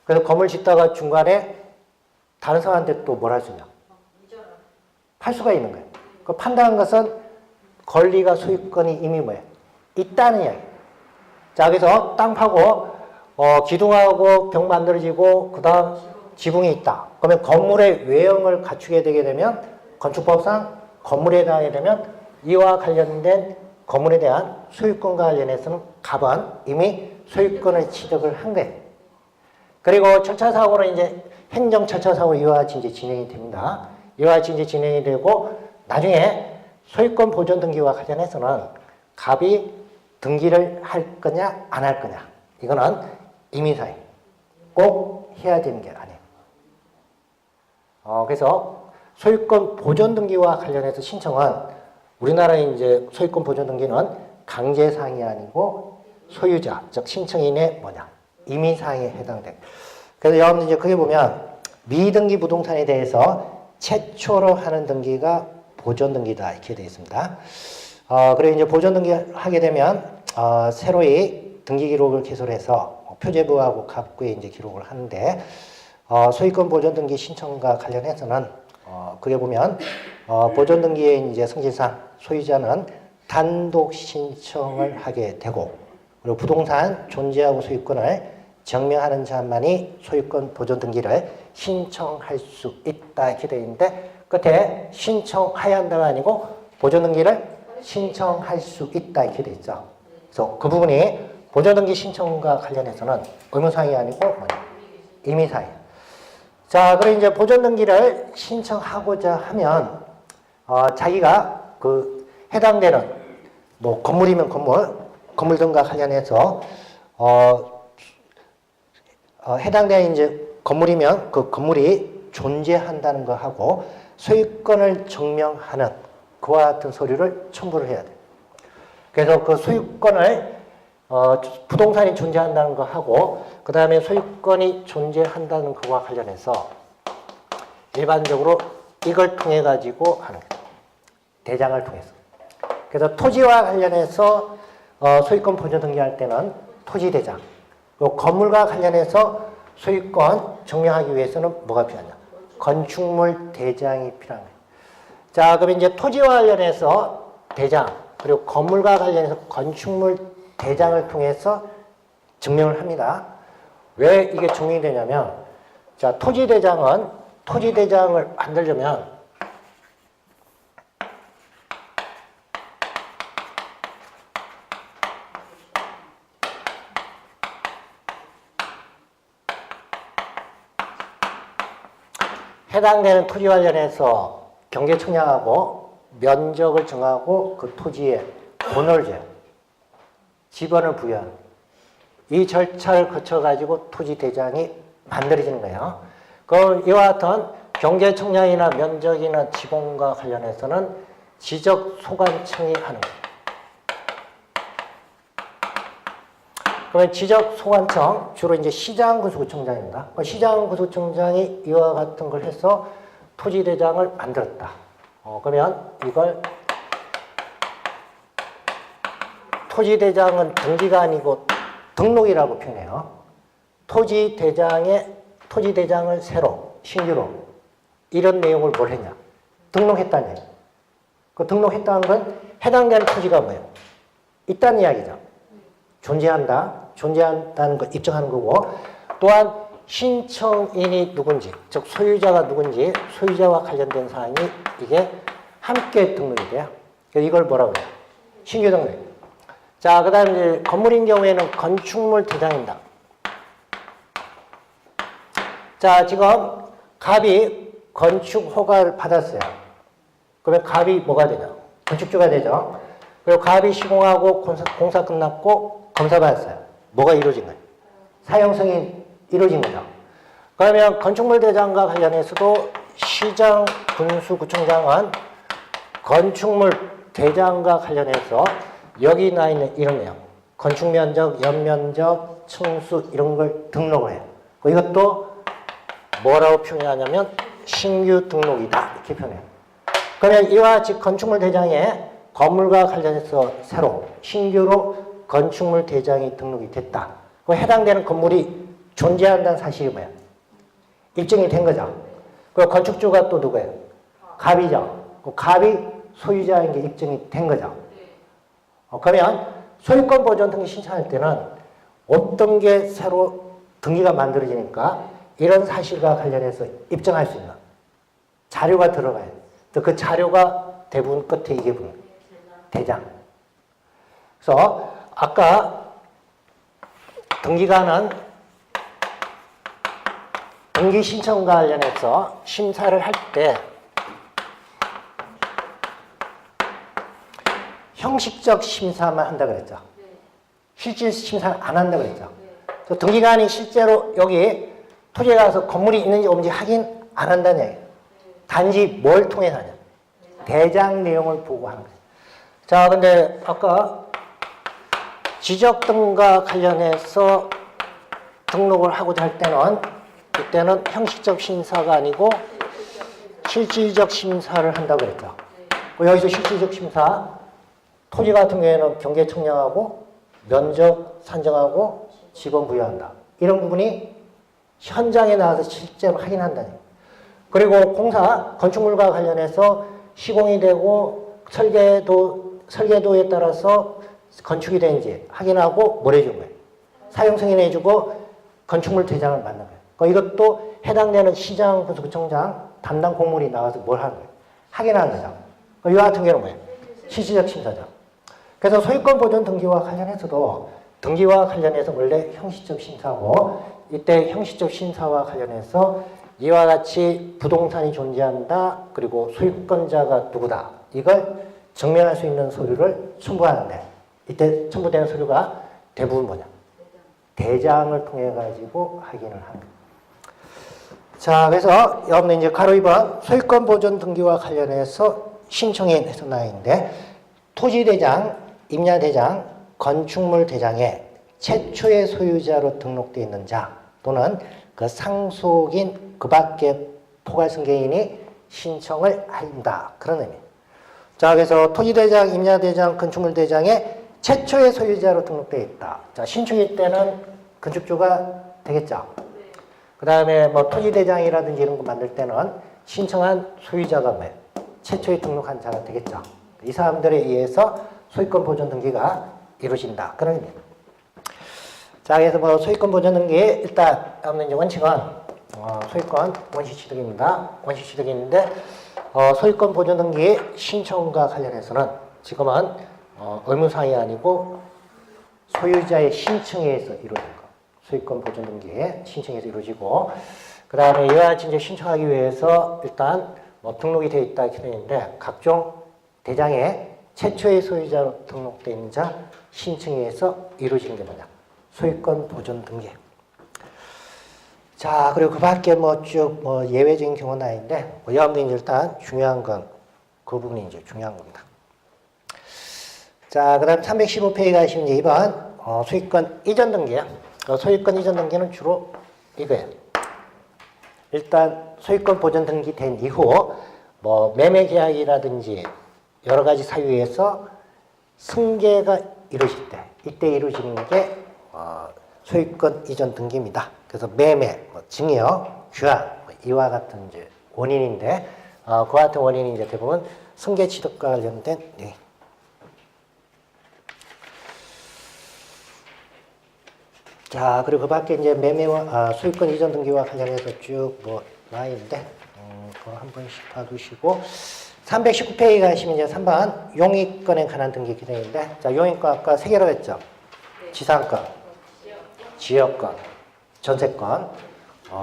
그래서 건물 짓다가 중간에 다른 사람한테 또 뭘 할 수 있냐? 팔 수가 있는 거예요. 그 판단한 것은 권리가 소유권이 이미 뭐예요? 있다는 이야기. 자, 그래서 땅 파고 기둥하고 벽 만들어지고 그 다음 지붕이 있다. 그러면 건물의 외형을 갖추게 되게 되면 건축법상 건물에 해당하게 되면 이와 관련된 건물에 대한 소유권과 관련해서는 갑은 이미 소유권을 취득을 한 거예요. 그리고 절차사고로 이제 행정 절차사고로 이와 같이 이제 진행이 됩니다. 이와 같이 이제 진행이 되고 나중에 소유권 보존 등기와 관련해서는 갑이 등기를 할 거냐 안 할 거냐, 이거는 임의사항, 꼭 해야 되는 게 아니에요. 그래서 소유권 보존 등기와 관련해서 신청은 우리나라의 이제 소유권 보존 등기는 강제사항이 아니고 소유자, 즉 신청인의 뭐냐, 임의사항에 해당돼. 그래서 여러분들 이제 거기 보면 미등기 부동산에 대해서 최초로 하는 등기가 보존 등기다 이렇게 되어 있습니다. 그리고 이제 보존 등기 하게 되면 새로이 등기 기록을 개설해서 표제부하고 갑구에 이제 기록을 하는데, 소유권 보존 등기 신청과 관련해서는 그게 보면 보존 등기의 이제 성질상 소유자는 단독 신청을 하게 되고, 그리고 부동산 존재하고 소유권을 증명하는 자만이 소유권 보존 등기를 신청할 수 있다 이렇게 되어 있는데, 끝에 신청해야 한다가 아니고 보존등기를 신청할 수 있다 이렇게 돼 있죠. 그래서 그 부분이 보존등기 신청과 관련해서는 의무사항이 아니고 뭐냐? 임의사항이에요. 자, 그럼 이제 보존등기를 신청하고자 하면 자기가 그 해당되는 뭐 건물이면 건물 등과 관련해서 해당되는 이제 건물이면 그 건물이 존재한다는 거 하고 소유권을 증명하는 그와 같은 서류를 첨부를 해야 돼요. 그래서 그 소유권을 부동산이 존재한다는 거 하고 그 다음에 소유권이 존재한다는 것과 관련해서 일반적으로 이걸 통해 가지고 하는 거예요. 대장을 통해서. 그래서 토지와 관련해서 소유권 보존 등기할 때는 토지대장, 그리고 건물과 관련해서 소유권 증명하기 위해서는 뭐가 필요하냐? 건축물 대장이 필요한 거예요. 자, 그럼 이제 토지와 관련해서 대장, 그리고 건물과 관련해서 건축물 대장을 통해서 증명을 합니다. 왜 이게 증명이 되냐면, 자, 토지대장을 만들려면 해당되는 토지 관련해서 경계청량하고 면적을 정하고 그 토지에 번호를 줘요. 지번을 부여하는 이 절차를 거쳐가지고 토지대장이 만들어지는 거예요. 그럼 이와 같은 경계청량이나 면적이나 지번과 관련해서는 지적소관청이 하는 거예요. 그러면 지적소관청, 주로 이제 시장구수구청장입니다. 시장구수구청장이 이와 같은 걸 해서 토지대장을 만들었다. 그러면 이걸 토지대장은 등기가 아니고 등록이라고 표현해요. 토지대장을 새로, 신규로 이런 내용을 뭘 했냐? 등록했다는 얘기. 그 등록했다는 건 해당되는 토지가 뭐예요? 있다는 이야기죠. 존재한다는 걸 입증하는 거고, 또한 신청인이 누군지, 즉 소유자가 누군지, 소유자와 관련된 사항이 이게 함께 등록이 돼요. 이걸 뭐라고 해요? 신규 등록. 자, 그 다음에 이제 건물인 경우에는 건축물 대장입니다. 자, 지금 갑이 건축 허가를 받았어요. 그러면 갑이 뭐가 되죠? 건축주가 되죠. 그리고 갑이 시공하고 공사 끝났고 검사 받았어요. 뭐가 이루어진 거예요? 사용성이 이루어진 거죠. 그러면 건축물 대장과 관련해서도 시장, 군수구청장은 건축물 대장과 관련해서 여기 나 있는 이런 내용, 건축면적, 연면적, 층수 이런 걸 등록을 해요. 이것도 뭐라고 표현하냐면 신규 등록이다 이렇게 표현해요. 그러면 이와 같이 건축물 대장에 건물과 관련해서 새로 신규로 건축물 대장이 등록이 됐다. 해당되는 건물이 존재한다는 사실이 뭐야? 입증이 된 거죠. 그 건축주가 또 누구예요? 갑이죠. 그 갑이 소유자인 게 입증이 된 거죠. 그러면 소유권 보존 등기 신청할 때는 어떤 게 새로 등기가 만들어지니까 이런 사실과 관련해서 입증할 수 있는 자료가 들어가요. 그 자료가 대부분 끝에 이게 보면 대장. 그래서 아까 등기관은 등기 신청과 관련해서 심사를 할 때 형식적 심사만 한다 그랬죠. 실질 심사를 안 한다 그랬죠. 그래서 등기관이 실제로 여기 토지에 가서 건물이 있는지 없는지 확인 안 한다는 얘기예요. 단지 뭘 통해서 하냐. 대장 내용을 보고 하는 거예요. 자, 근데 아까 지적 등과 관련해서 등록을 하고자 할 때는 그때는 형식적 심사가 아니고 실질적 심사를 한다고 그랬죠. 여기서 실질적 심사, 토지 같은 경우에는 경계청량하고 면적 산정하고 지번 부여한다. 이런 부분이 현장에 나와서 실제로 확인한다는 거예요. 그리고 공사, 건축물과 관련해서 시공이 되고 설계도에 따라서 건축이 되는지 확인하고 뭘 해준 거예요? 사용 승인해주고 건축물 대장을 만든 거예요. 이것도 해당되는 시장, 군수구청장 담당 공무원이 나와서 뭘 하는 거예요? 확인하는 거죠. 이와 같은 경우는 뭐예요? 실질적 심사죠. 그래서 소유권 보존 등기와 관련해서도 등기와 관련해서 원래 형식적 심사고 이때 형식적 심사와 관련해서 이와 같이 부동산이 존재한다. 그리고 소유권자가 누구다. 이걸 증명할 수 있는 서류를 첨부하는데 이때 첨부되는 서류가 대부분 뭐냐? 대장을 통해 가지고 확인을 합니다. 자, 그래서 여러분 이제 가로 2번 소유권 보존 등기와 관련해서 신청인 해서 나있는데 토지대장, 임야대장, 건축물 대장에 최초의 소유자로 등록되어 있는 자 또는 그 상속인 그 밖의 포괄승계인이 신청을 한다. 그런 의미입니다. 자, 그래서 토지대장, 임야대장, 건축물대장에 최초의 소유자로 등록되어 있다. 자, 신축일 때는 건축주가 되겠죠. 그 다음에 뭐 토지대장이라든지 이런 거 만들 때는 신청한 소유자가 뭐예요? 최초에 등록한 자가 되겠죠. 이 사람들에 의해서 소유권 보존 등기가 이루어진다. 그런 의미입니다. 자, 그래서 뭐 소유권 보존 등기 일단 이제 원칙은 소유권 원시 취득입니다. 원시 취득이 있는데 소유권 보존 등기 신청과 관련해서는 지금은 의무사항이 아니고 소유자의 신청에 의해서 이루어진 거. 소유권 보존 등기에 신청해서 이루어지고 그 다음에 이와 같이 이제 신청하기 위해서 일단 뭐 등록이 되어 있다 이렇게 되어 있는데 각종 대장에 최초의 소유자로 등록되어 있는 자 신청에 의해서 이루어지는 게 뭐냐? 소유권 보존 등기. 자, 그리고 그 밖에 뭐 쭉 뭐 예외적인 경우는 아닌데 여러분들이 일단 중요한 건 그 부분이 이제 중요한 겁니다. 자, 그 다음 315페이지 가시면 이제 2번 소유권 이전 등기야. 소유권 이전 등기는 주로 이거예요. 일단 소유권 보존 등기 된 이후 뭐 매매 계약이라든지 여러 가지 사유에서 승계가 이루어질 때 이때 이루어지는 게 소유권 이전 등기입니다. 그래서 매매, 뭐 증여, 규약 이와 같은 이제 원인인데 그 같은 원인이 이제 대부분 승계 취득과 관련된 네. 자, 그리고 그 밖에 이제 매매와 소유권 이전 등기와 관련해서 쭉 뭐 나와 있는데 그거 한 번씩 봐두시고 319페이지 가시면 이제 3번 용익권에 관한 등기 기능인데 자, 용익권 아까 3개로 했죠. 지상권, 지역권, 전세권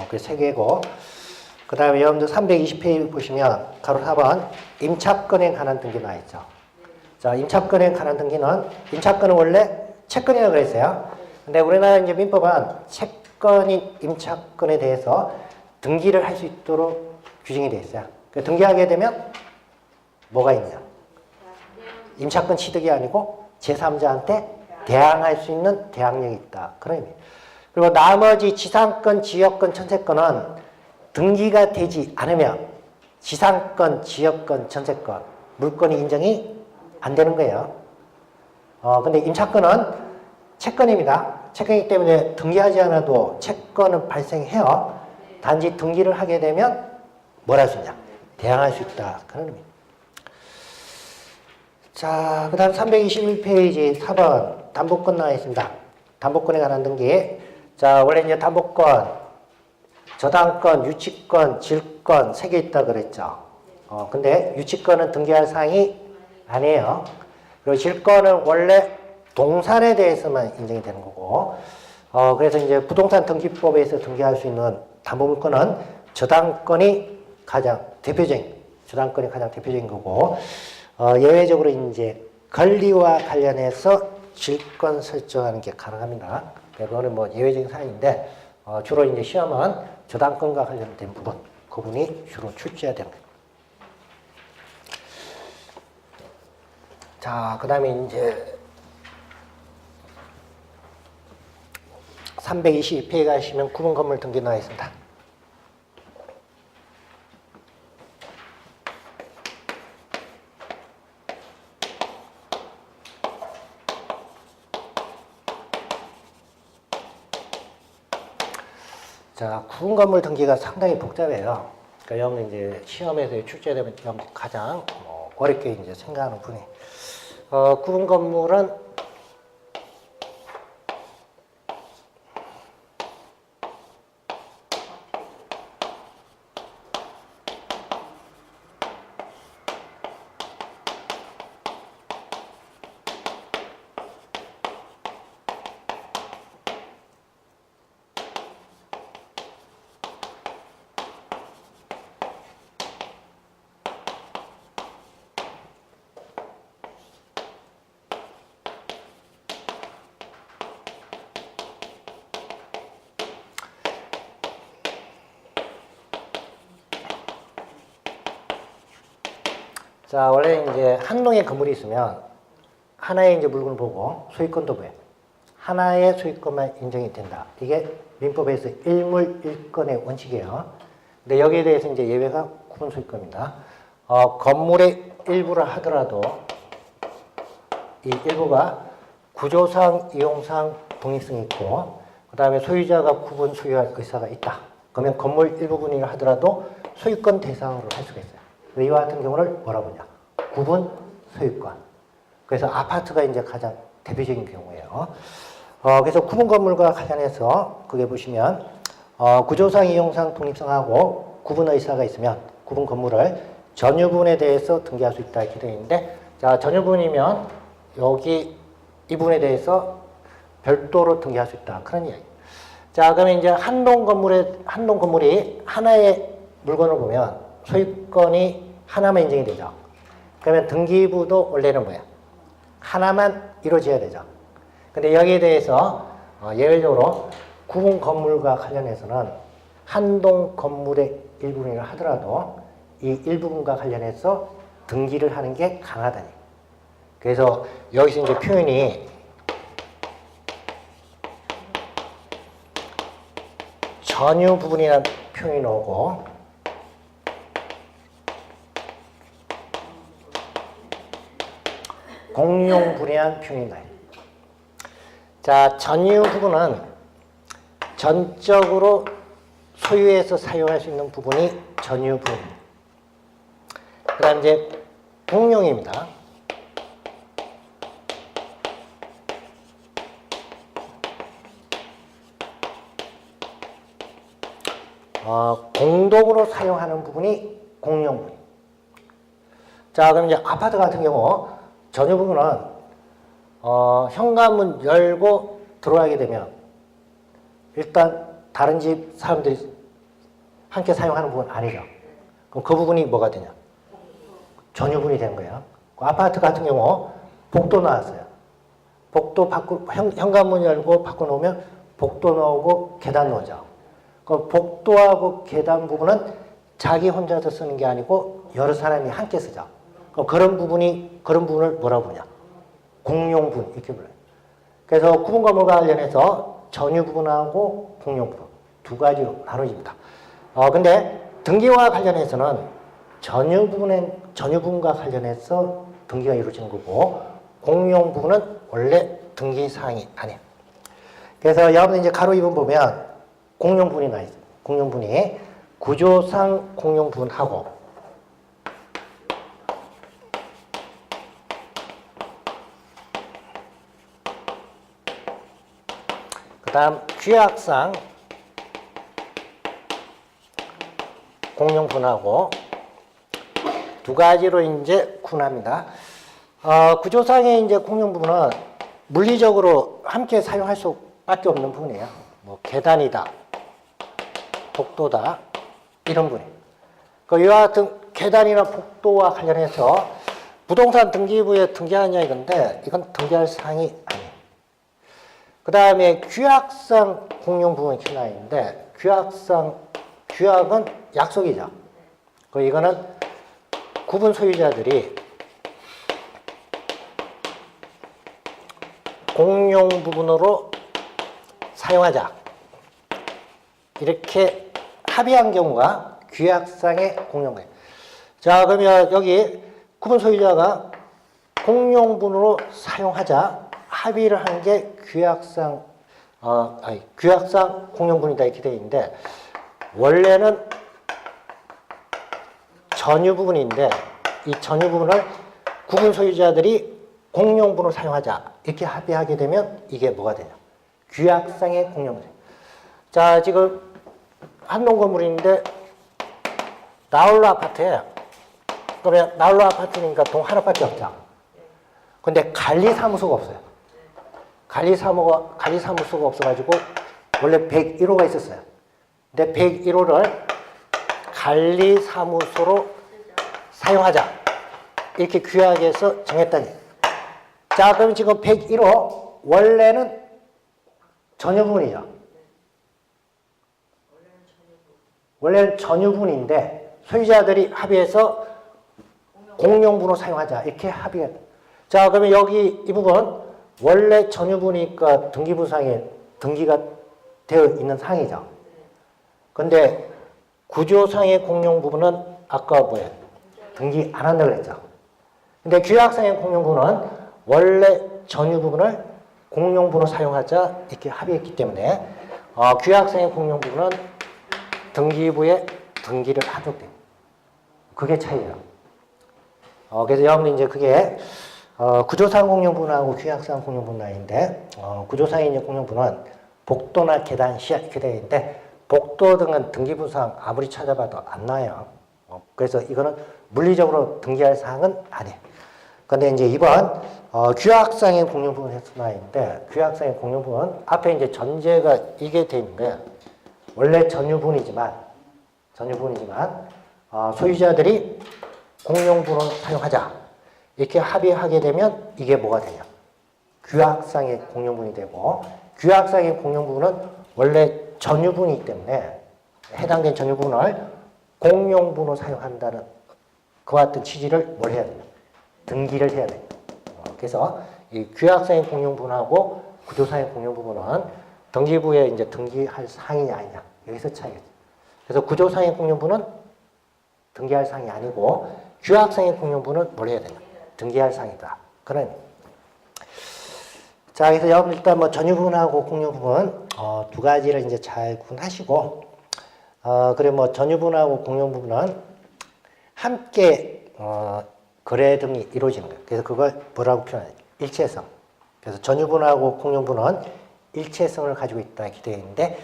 그 3개고 그 다음에 여러분들 320페이지 보시면 가로 4번 임차권에 관한 등기 나와 있죠. 자, 임차권에 관한 등기는 임차권은 원래 채권이라고 그랬어요. 근데 우리나라 이제 민법은 채권인 임차권에 대해서 등기를 할 수 있도록 규정이 되어 있어요. 등기하게 되면 뭐가 있냐? 임차권 취득이 아니고 제3자한테 대항할 수 있는 대항력이 있다. 그런 의미. 그리고 나머지 지상권, 지역권, 전세권은 등기가 되지 않으면 지상권, 지역권, 전세권, 물권이 인정이 안 되는 거예요. 근데 임차권은 채권입니다. 채권이기 때문에 등기하지 않아도 채권은 발생해요. 단지 등기를 하게 되면 뭘 할 수 있냐? 대항할 수 있다. 그런 의미. 자, 그 다음 321페이지 4번 담보권 나와 있습니다. 담보권에 관한 등기. 자, 원래 이제 담보권, 저당권, 유치권, 질권 3개 있다 그랬죠. 근데 유치권은 등기할 사항이 아니에요. 그리고 질권은 원래 동산에 대해서만 인정이 되는 거고, 그래서 이제 부동산 등기법에서 등기할 수 있는 담보물권은 저당권이 가장 대표적인 거고, 예외적으로 이제 권리와 관련해서 질권 설정하는 게 가능합니다. 그거는 뭐 예외적인 사항인데, 주로 이제 시험은 저당권과 관련된 부분, 그 부분이 주로 출제해야 되는 거예요. 자, 그 다음에 이제 322페이지 가시면 구분 건물 등기 나와 있습니다. 자, 구분 건물 등기가 상당히 복잡해요. 그러니까 여러분 이제 시험에서 출제되면 가장 어렵게 이제 생각하는 분이 구분 건물은 자, 원래 이제 한 동의 건물이 있으면 하나의 이제 물건을 보고 소유권도 뭐예요? 하나의 소유권만 인정이 된다. 이게 민법에서 일물일권의 원칙이에요. 근데 여기에 대해서 이제 예외가 구분 소유권입니다. 건물의 일부라 하더라도 이 일부가 구조상, 이용상 독립성이 있고, 그 다음에 소유자가 구분 소유할 의사가 있다. 그러면 건물 일부분이라 하더라도 소유권 대상으로 할 수가 있어요. 이와 같은 경우를 뭐라고 하냐? 구분 소유권. 그래서 아파트가 이제 가장 대표적인 경우예요. 그래서 구분 건물과 관련해서 그게 보시면 구조상, 이용상 독립성하고 구분 의사가 있으면 구분 건물을 전유분에 대해서 등기할 수 있다 이렇게 되어 있는데, 자, 전유분이면 여기 이 부분에 대해서 별도로 등기할 수 있다. 그런 이야기. 자, 그러면 이제 한 동 건물이 하나의 물건을 보면 소유권이 하나만 인정이 되죠. 그러면 등기부도 원래는 뭐야? 하나만 이루어져야 되죠. 근데 여기에 대해서 예외적으로 구분 건물과 관련해서는 한 동 건물의 일부분이라 하더라도 이 일부분과 관련해서 등기를 하는 게 강하다니. 그래서 여기서 이제 표현이 전유 부분이라는 표현이 나오고, 공용 부분이라는 표현이 나요. 자, 전유 부분은 전적으로 소유해서 사용할 수 있는 부분이 전유 부분. 그 다음 이제 공용입니다. 공동으로 사용하는 부분이 공용분. 자, 그럼 이제 아파트 같은 경우 전유 부분은 현관문 열고 들어가게 되면 일단 다른 집 사람들이 함께 사용하는 부분 아니죠. 그럼 그 부분이 뭐가 되냐? 전유분이 되는 거예요. 그 아파트 같은 경우 복도 나왔어요. 복도 현관문 열고 바꿔 놓으면 복도 나오고 계단 나오죠. 그 복도하고 계단 부분은 자기 혼자서 쓰는 게 아니고 여러 사람이 함께 쓰죠. 그런 부분을 뭐라고 부르냐? 공용분 이렇게 불러요. 그래서 구분 건물과 관련해서 전유 부분하고 공용 부분 두 가지로 나눠집니다. 근데 등기와 관련해서는 전유 부분과 관련해서 등기가 이루어지는 거고, 공용 부분은 원래 등기 사항이 아니에요. 그래서 여러분 이제 가로 2번 보면 공용 부분이 나 있어요. 공용 부분이 구조상 공용 부분하고 그 다음 규약상 공용 부분하고 두 가지로 이제 구분합니다. 구조상의 이제 공용 부분은 물리적으로 함께 사용할 수밖에 없는 부분이에요. 뭐 계단이다, 복도다, 이런 부분이에요. 이와 같은 계단이나 복도와 관련해서 부동산 등기부에 등기하냐 이건데, 이건 등기할 사항이 아니에요. 그 다음에 규약상 공용 부분이 하나 있는데, 규약은 약속이죠. 이거는 구분 소유자들이 공용 부분으로 사용하자 이렇게 합의한 경우가 규약상의 공용이에요. 자, 그러면 여기 구분 소유자가 공용 부분으로 사용하자 합의를 한 게 규약상 공용분이다 이렇게 되어 있는데, 원래는 전유 부분인데 이 전유 부분을 구분 소유자들이 공용분으로 사용하자 이렇게 합의하게 되면 이게 뭐가 되냐? 규약상의 공용분. 자, 지금 한동 건물인데 나홀로 아파트예요. 그러면 나홀로 아파트니까 동 하나밖에 없죠. 근데 관리사무소가 없어요. 관리사무소가 없어가지고 원래 101호가 있었어요. 근데 101호를 관리사무소로 사용하자 이렇게 규약에서 정했다니. 자, 그럼 지금 101호 원래는 전유분이죠. 원래는 전유분인데 소유자들이 합의해서 공용분으로 사용하자. 이렇게 합의가. 자, 그러면 여기 이 부분 원래 전유분이니까 등기부상에 등기가 되어 있는 상이죠. 근데 구조상의 공용 부분은 아까 뭐예요? 등기 안 한다고 그랬죠. 근데 규약상의 공용 부분은 원래 전유 부분을 공용분으로 사용하자 이렇게 합의했기 때문에 규약상의 공용 부분은 등기부에 등기를 하도록 돼요. 그게 차이예요. 그래서 여러분들 이제 그게 구조상 공용분하고 규약상 공용분 나인데 구조상의 이제 공용분은 복도나 계단, 시야 이렇게 되어 있는데 복도 등은 등기부상 아무리 찾아봐도 안 나와요. 그래서 이거는 물리적으로 등기할 사항은 아니에요. 근데 이제 이번 규약상의 공용분에서 나와 있는데 규약상의 공용분은 앞에 이제 전제가 이게 돼 있는데 원래 전유분이지만 소유자들이 공용분으로 사용하자 이렇게 합의하게 되면 이게 뭐가 되냐? 규약상의 공용분이 되고 규약상의 공용분은 원래 전유분이기 때문에 해당된 전유분을 공용분으로 사용한다는 그와 같은 취지를 뭘 해야 되냐? 등기를 해야 돼요. 그래서 이 규약상의 공용분하고 구조상의 공용분은 등기부에 이제 등기할 사항이냐 아니냐 여기서 차이겠죠. 그래서 구조상의 공용분은 등기할 사항이 아니고 규약상의 공용분은 뭘 해야 되냐? 등기할 사항이다. 그런. 자, 그래서 여러분 일단 뭐 전유분하고 공용분은 두 가지를 이제 잘 구분하시고 그리고 뭐 전유분하고 공용분은 함께 거래 등이 이루어지는 거예요. 그래서 그걸 뭐라고 표현해요? 일체성. 그래서 전유분하고 공용분은 일체성을 가지고 있다 이렇게 되어 있는데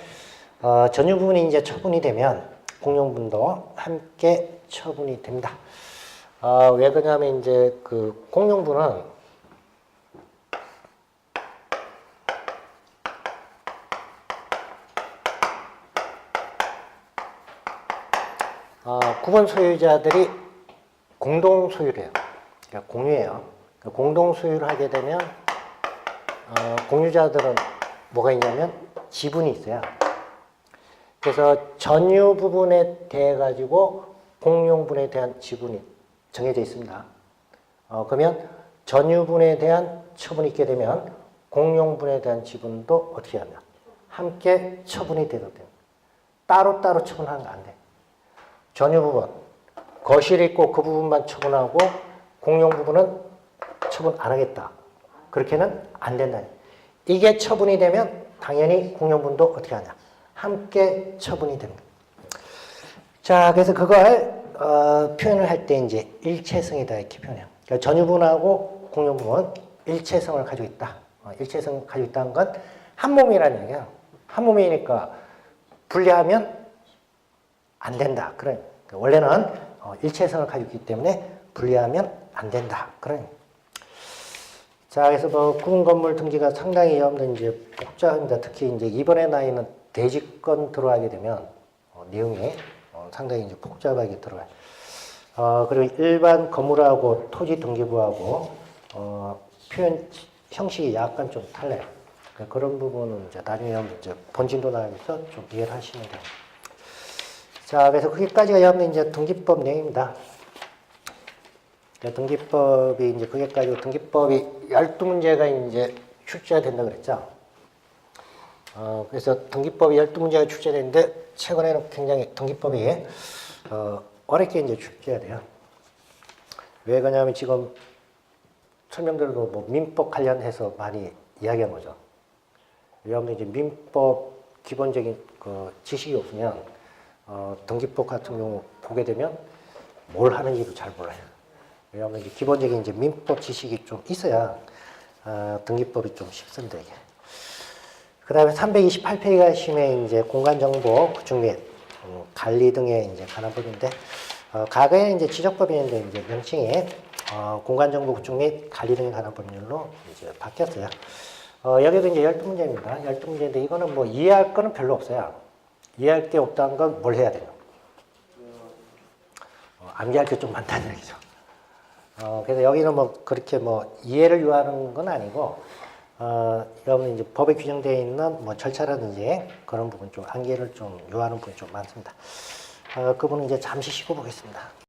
전유분이 이제 처분이 되면 공용분도 함께 처분이 됩니다. 왜 그러냐면 이제 그 공용분은 구분 소유자들이 공동 소유를 해요. 그러니까 공유예요. 그러니까 공동 소유를 하게 되면 공유자들은 뭐가 있냐면 지분이 있어요. 그래서 전유 부분에 대해 가지고 공용분에 대한 지분이 정해져 있습니다. 그러면 전유분에 대한 처분이 있게 되면 공용분에 대한 지분도 어떻게 하냐? 함께 처분이 되도록 됩니다. 따로따로 처분하는 거 안 돼. 전유 부분, 거실이 있고 그 부분만 처분하고 공용 부분은 처분 안 하겠다. 그렇게는 안 된다. 이게 처분이 되면 당연히 공용분도 어떻게 하냐? 함께 처분이 됩니다. 자, 그래서 그걸 표현을 할 때 이제 일체성이다 이렇게 표현해요. 그러니까 전유분하고 공용분은 일체성을 가지고 있다. 일체성을 가지고 있다는 건 한 몸이라는 얘기야. 한 몸이니까 분리하면 안 된다. 그런. 원래는 일체성을 가지고 있기 때문에 분리하면 안 된다. 그런. 자, 그래서 뭐 구분 건물 등기가 상당히 여러분들 이제 복잡합니다. 특히 이제 이번에 나 있는 대지권 들어가게 되면 내용이 상당히 이제 복잡하게 들어가요. 그리고 일반 건물하고 토지 등기부하고 표현 형식이 약간 좀 달라요. 그런 부분은 이제 나중에 이제 본진도 나가면서 좀 이해를 하시면 돼요. 자, 그래서 거기까지가 여러분 이제 등기법 내용입니다. 등기법이 이제 거기까지 등기법이 12문제가 이제 출제가 된다 그랬죠. 그래서 등기법이 12문제가 출제되는데 최근에는 굉장히 등기법이 어렵게 이제 출제가 돼요. 왜 그러냐면 지금 설명들도 뭐 민법 관련해서 많이 이야기한 거죠. 여러분들 이제 민법 기본적인 그 지식이 없으면 등기법 같은 경우 보게 되면 뭘 하는지도 잘 몰라요. 왜냐하면 이제 기본적인 이제 민법 지식이 좀 있어야 등기법이 좀 쉽습니다 이게. 그 다음에 328페이지 가시면 이제 공간정보 구축 및 관리 등에 이제 관한 법인데 과거에 이제 지적법이었는데 이제 명칭이 공간정보 구축 및 관리 등에 관한 법률로 이제 바뀌었어요. 여기도 이제 12문제입니다. 12문제인데 이거는 뭐 이해할 거는 별로 없어요. 이해할 게 없다는 건 뭘 해야 돼요? 암기할 게 좀 많다는 얘기죠. 그래서 여기는 뭐 그렇게 뭐 이해를 요하는 건 아니고, 여러분 이제 법에 규정되어 있는 뭐 절차라든지 그런 부분 좀 암기를 좀 요하는 부분이 좀 많습니다. 그 부분은 이제 잠시 쉬고 보겠습니다.